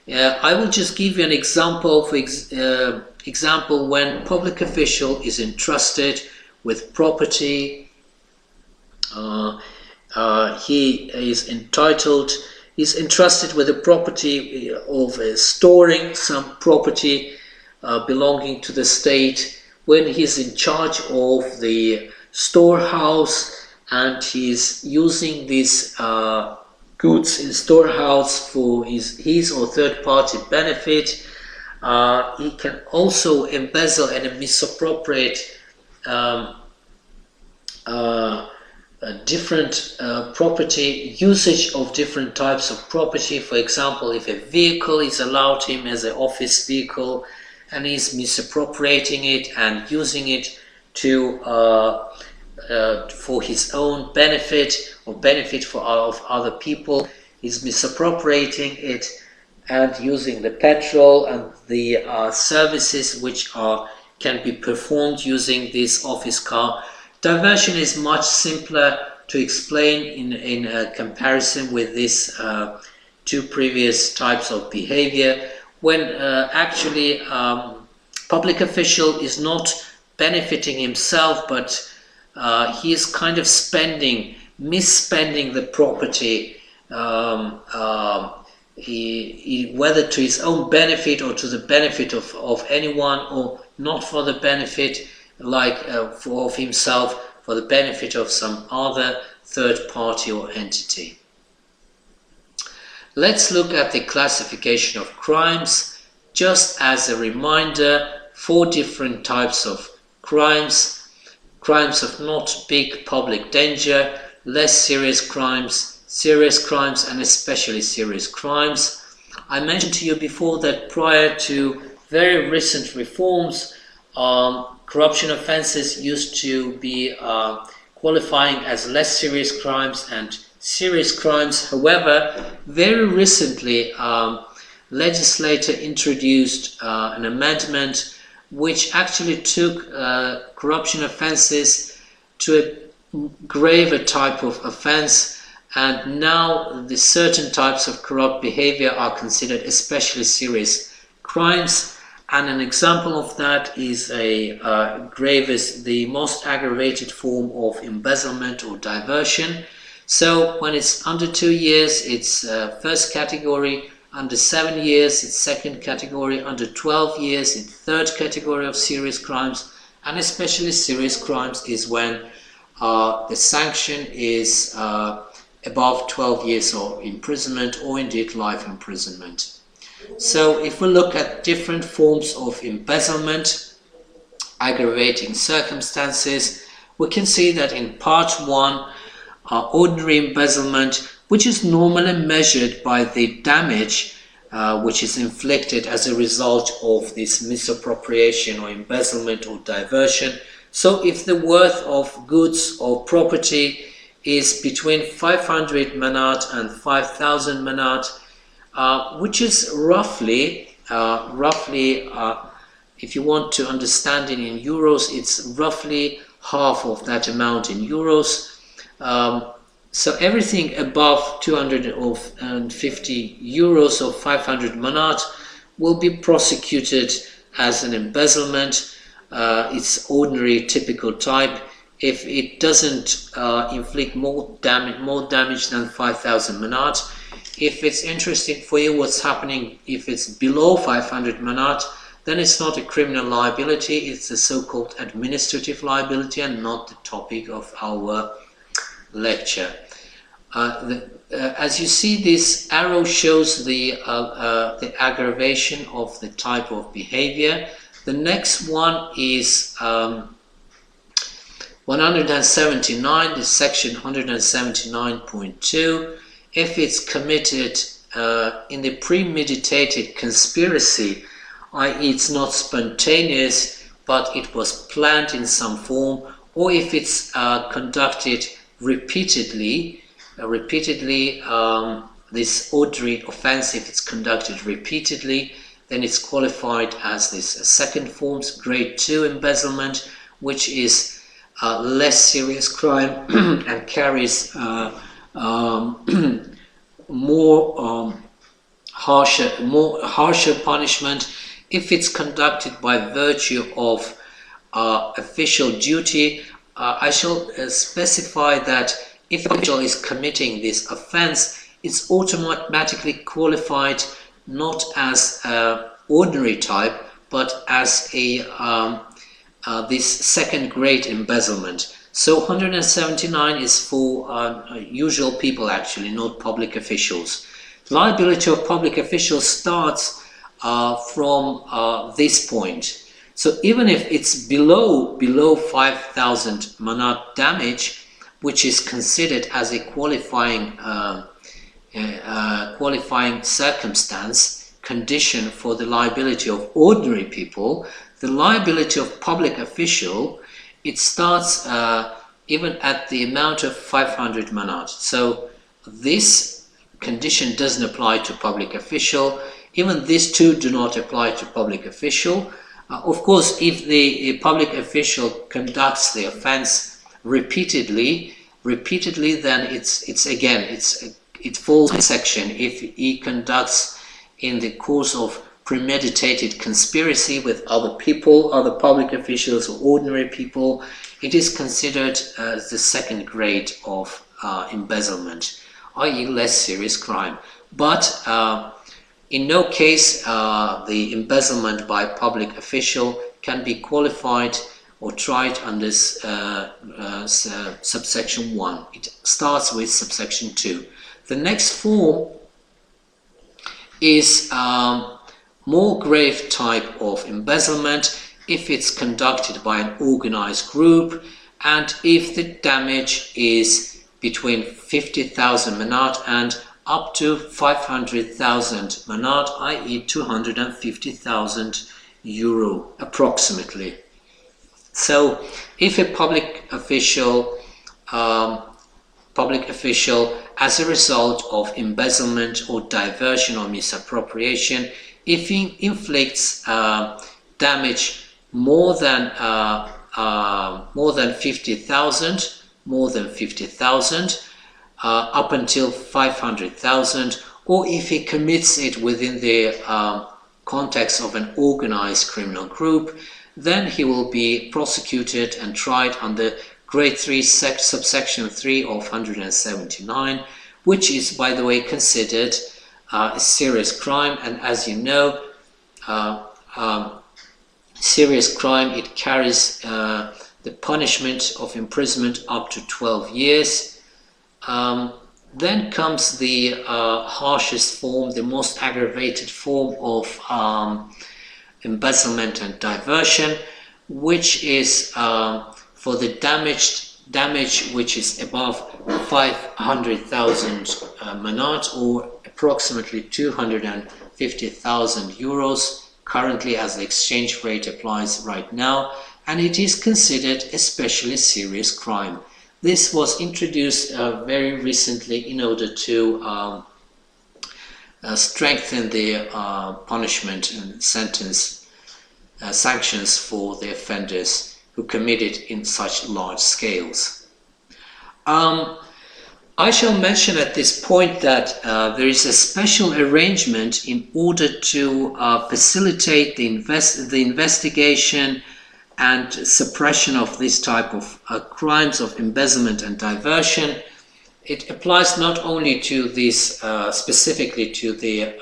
I will just give you an example. For example, when public official is entrusted with property, he is entrusted with the property of storing some property belonging to the state. When he's in charge of the storehouse and he's using these goods in storehouse for his or third party benefit, he can also embezzle and misappropriate different property, usage of different types of property. For example, if a vehicle is allowed him as an office vehicle and he's misappropriating it and using it to for his own benefit or benefit of other people, he's misappropriating it and using the petrol and the services which can be performed using this office car. Diversion is much simpler to explain in comparison with these two previous types of behavior, when actually public official is not benefiting himself, but he is kind of misspending the property, whether to his own benefit or to the benefit of anyone, or not for the benefit of himself, for the benefit of some other third party or entity. Let's look at the classification of crimes. Just as a reminder, 4 different types of crimes: crimes of not big public danger, less serious crimes, and especially serious crimes. I mentioned to you before that prior to very recent reforms, corruption offenses used to be qualifying as less serious crimes and serious crimes. However, very recently, legislator introduced an amendment which actually took corruption offenses to a graver type of offense, and now the certain types of corrupt behavior are considered especially serious crimes. And an example of that is the most aggravated form of embezzlement or diversion. So when it's under 2 years, it's first category; under 7 years, it's second category; under 12 years, it's third category of serious crimes. And especially serious crimes is when the sanction is above 12 years of imprisonment, or indeed life imprisonment. So if we look at different forms of embezzlement, aggravating circumstances, we can see that in part 1, ordinary embezzlement, which is normally measured by the damage which is inflicted as a result of this misappropriation or embezzlement or diversion. So if the worth of goods or property is between 500 manat and 5,000 manat, which is roughly, if you want to understand it in euros, it's roughly half of that amount in euros. So everything above 250 euros or 500 manat will be prosecuted as an embezzlement. It's ordinary, typical type. If it doesn't inflict more damage than 5,000 manat. If it's interesting for you what's happening if it's below 500 manat, then it's not a criminal liability, it's a so-called administrative liability and not the topic of our lecture. As you see, this arrow shows the aggravation of the type of behavior. The next one is 179, the section 179.2. If it's committed in the premeditated conspiracy i.e. it's not spontaneous, but it was planned in some form, or if it's conducted repeatedly, this ordinary offense, if it's conducted repeatedly, then it's qualified as this second form, grade 2 embezzlement, which is less serious crime and carries more harsher punishment if it's conducted by virtue of official duty. I shall specify that if the official is committing this offense, it's automatically qualified not as ordinary type, but as a this second grade embezzlement. So 179 is for usual people, actually, not public officials. Liability of public officials starts from this point. So even if it's below 5,000 manat damage, which is considered as a qualifying circumstance, condition for the liability of ordinary people, the liability of public official, it starts even at the amount of 500 manat. So this condition doesn't apply to public official. Even these two do not apply to public official. Of course, if the public official conducts the offense repeatedly, then it falls in section. If he conducts in the course of premeditated conspiracy with other people, other public officials or ordinary people, it is considered as the second grade of embezzlement, i.e. less serious crime. But in no case the embezzlement by public official can be qualified or tried under subsection 1. It starts with subsection 2. The next form is more grave type of embezzlement if it's conducted by an organized group and if the damage is between 50,000 manat and up to 500,000 manat, i.e. 250,000 euro approximately. So if a public official as a result of embezzlement or diversion or misappropriation, if he inflicts damage more than 50,000, up until 500,000, or if he commits it within the context of an organized criminal group, then he will be prosecuted and tried under grade 3 subsection 3 of 179, which is, by the way, considered a serious crime. And as you know, serious crime, it carries the punishment of imprisonment up to 12 years. Then comes the harshest form, the most aggravated form of embezzlement and diversion, which is for the damage which is above 500,000 manat, or approximately 250,000 euros, currently as the exchange rate applies right now, and it is considered especially serious crime. This was introduced very recently in order to strengthen the punishment and sanctions for the offenders who committed in such large scales. I shall mention at this point that there is a special arrangement in order to facilitate the investigation and suppression of this type of crimes of embezzlement and diversion. It applies not only to this, specifically to the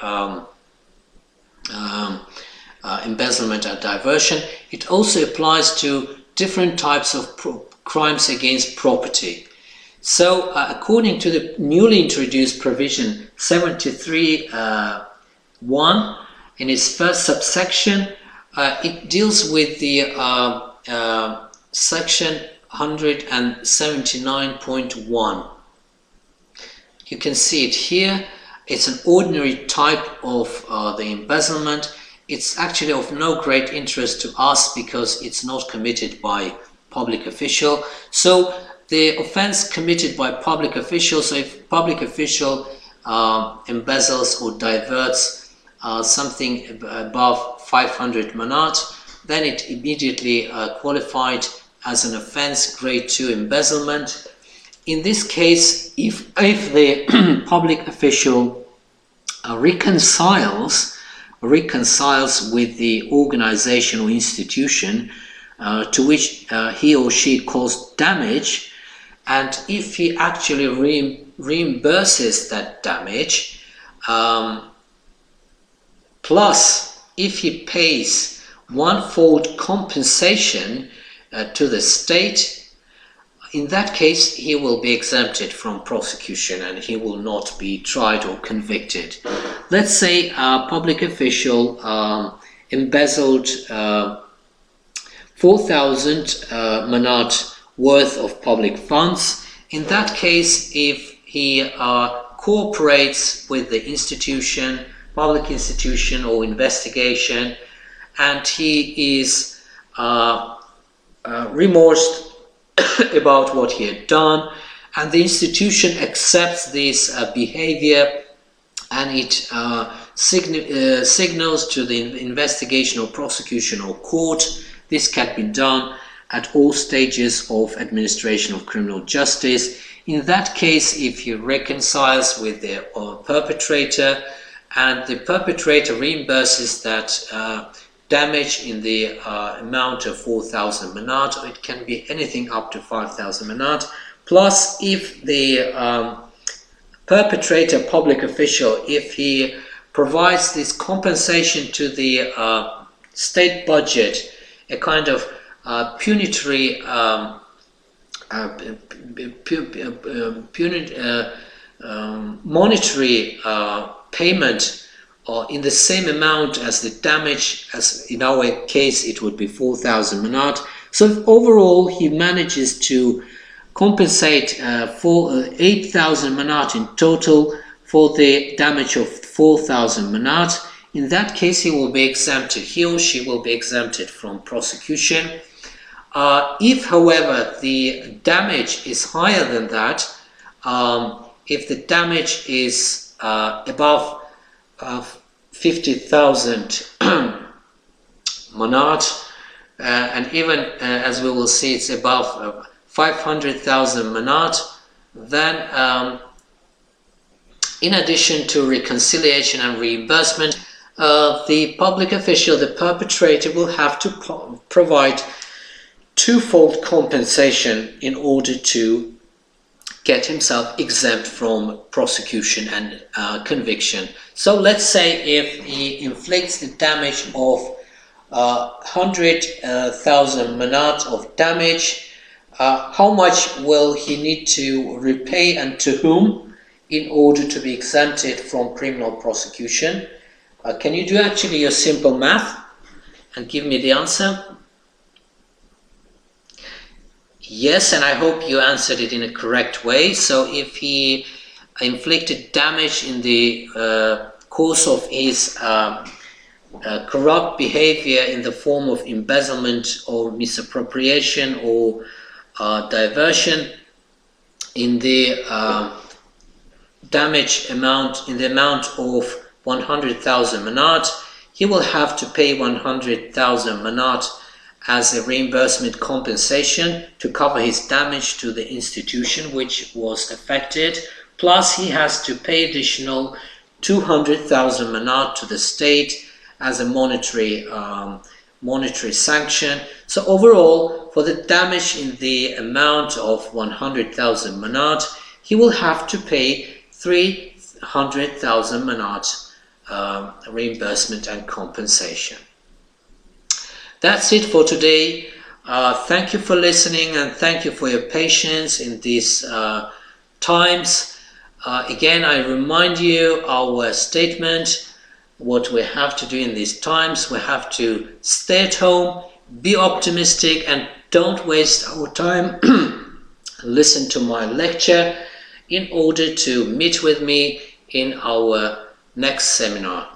embezzlement and diversion, it also applies to different types of crimes against property. So according to the newly introduced provision 73(1), in its first subsection, it deals with the section 179.1. You can see it here. It's an ordinary type of the embezzlement. it's actually of no great interest to us because it's not committed by public official. So the offense committed by public official, so if public official embezzles or diverts something above 500 manat, then it immediately qualified as an offense grade 2 embezzlement. In this case, if the public official reconciles with the organization or institution to which he or she caused damage, and if he actually reimburses that damage, plus if he pays one-fold compensation to the state, in that case he will be exempted from prosecution and he will not be tried or convicted. Let's say a public official embezzled 4,000 manat worth of public funds. In that case, if he cooperates with the institution, public institution or investigation, and he is remorsed about what he had done, and the institution accepts this behavior, and it signals to the investigation or prosecution or court. This can be done at all stages of administration of criminal justice. In that case, if he reconciles with the perpetrator and the perpetrator reimburses that damage in the amount of 4,000 manat, it can be anything up to 5,000 manat, plus if the perpetrator, public official, if he provides this compensation to the state budget, a kind of monetary payment in the same amount as the damage, as in our case it would be 4,000 manat. So if overall he manages to compensate for 8,000 manat in total for the damage of 4,000 manat, in that case he will be exempted, he or she will be exempted from prosecution. If, however, the damage is higher than that, if the damage is above 50,000 manat, and even as we will see, it's above 500,000 manat, then in addition to reconciliation and reimbursement, the public official, the perpetrator, will have to provide twofold compensation in order to get himself exempt from prosecution and conviction. So let's say if he inflicts the damage of 100,000 manat of damage, how much will he need to repay and to whom in order to be exempted from criminal prosecution? Can you do actually your simple math and give me the answer? Yes, and I hope you answered it in a correct way. So if he inflicted damage in the course of his corrupt behavior in the form of embezzlement or misappropriation or diversion, in the damage amount, in the amount of 100,000 manat, he will have to pay 100,000 manat as a reimbursement compensation to cover his damage to the institution which was affected, plus he has to pay additional 200,000 manat to the state as a monetary sanction. So overall, for the damage in the amount of 100,000 manat, he will have to pay 300,000 manat reimbursement and compensation. That's it for today. Thank you for listening and thank you for your patience in these times. Again, I remind you our statement, what we have to do in these times. We have to stay at home, be optimistic, and don't waste our time. Listen to my lecture in order to meet with me in our next seminar.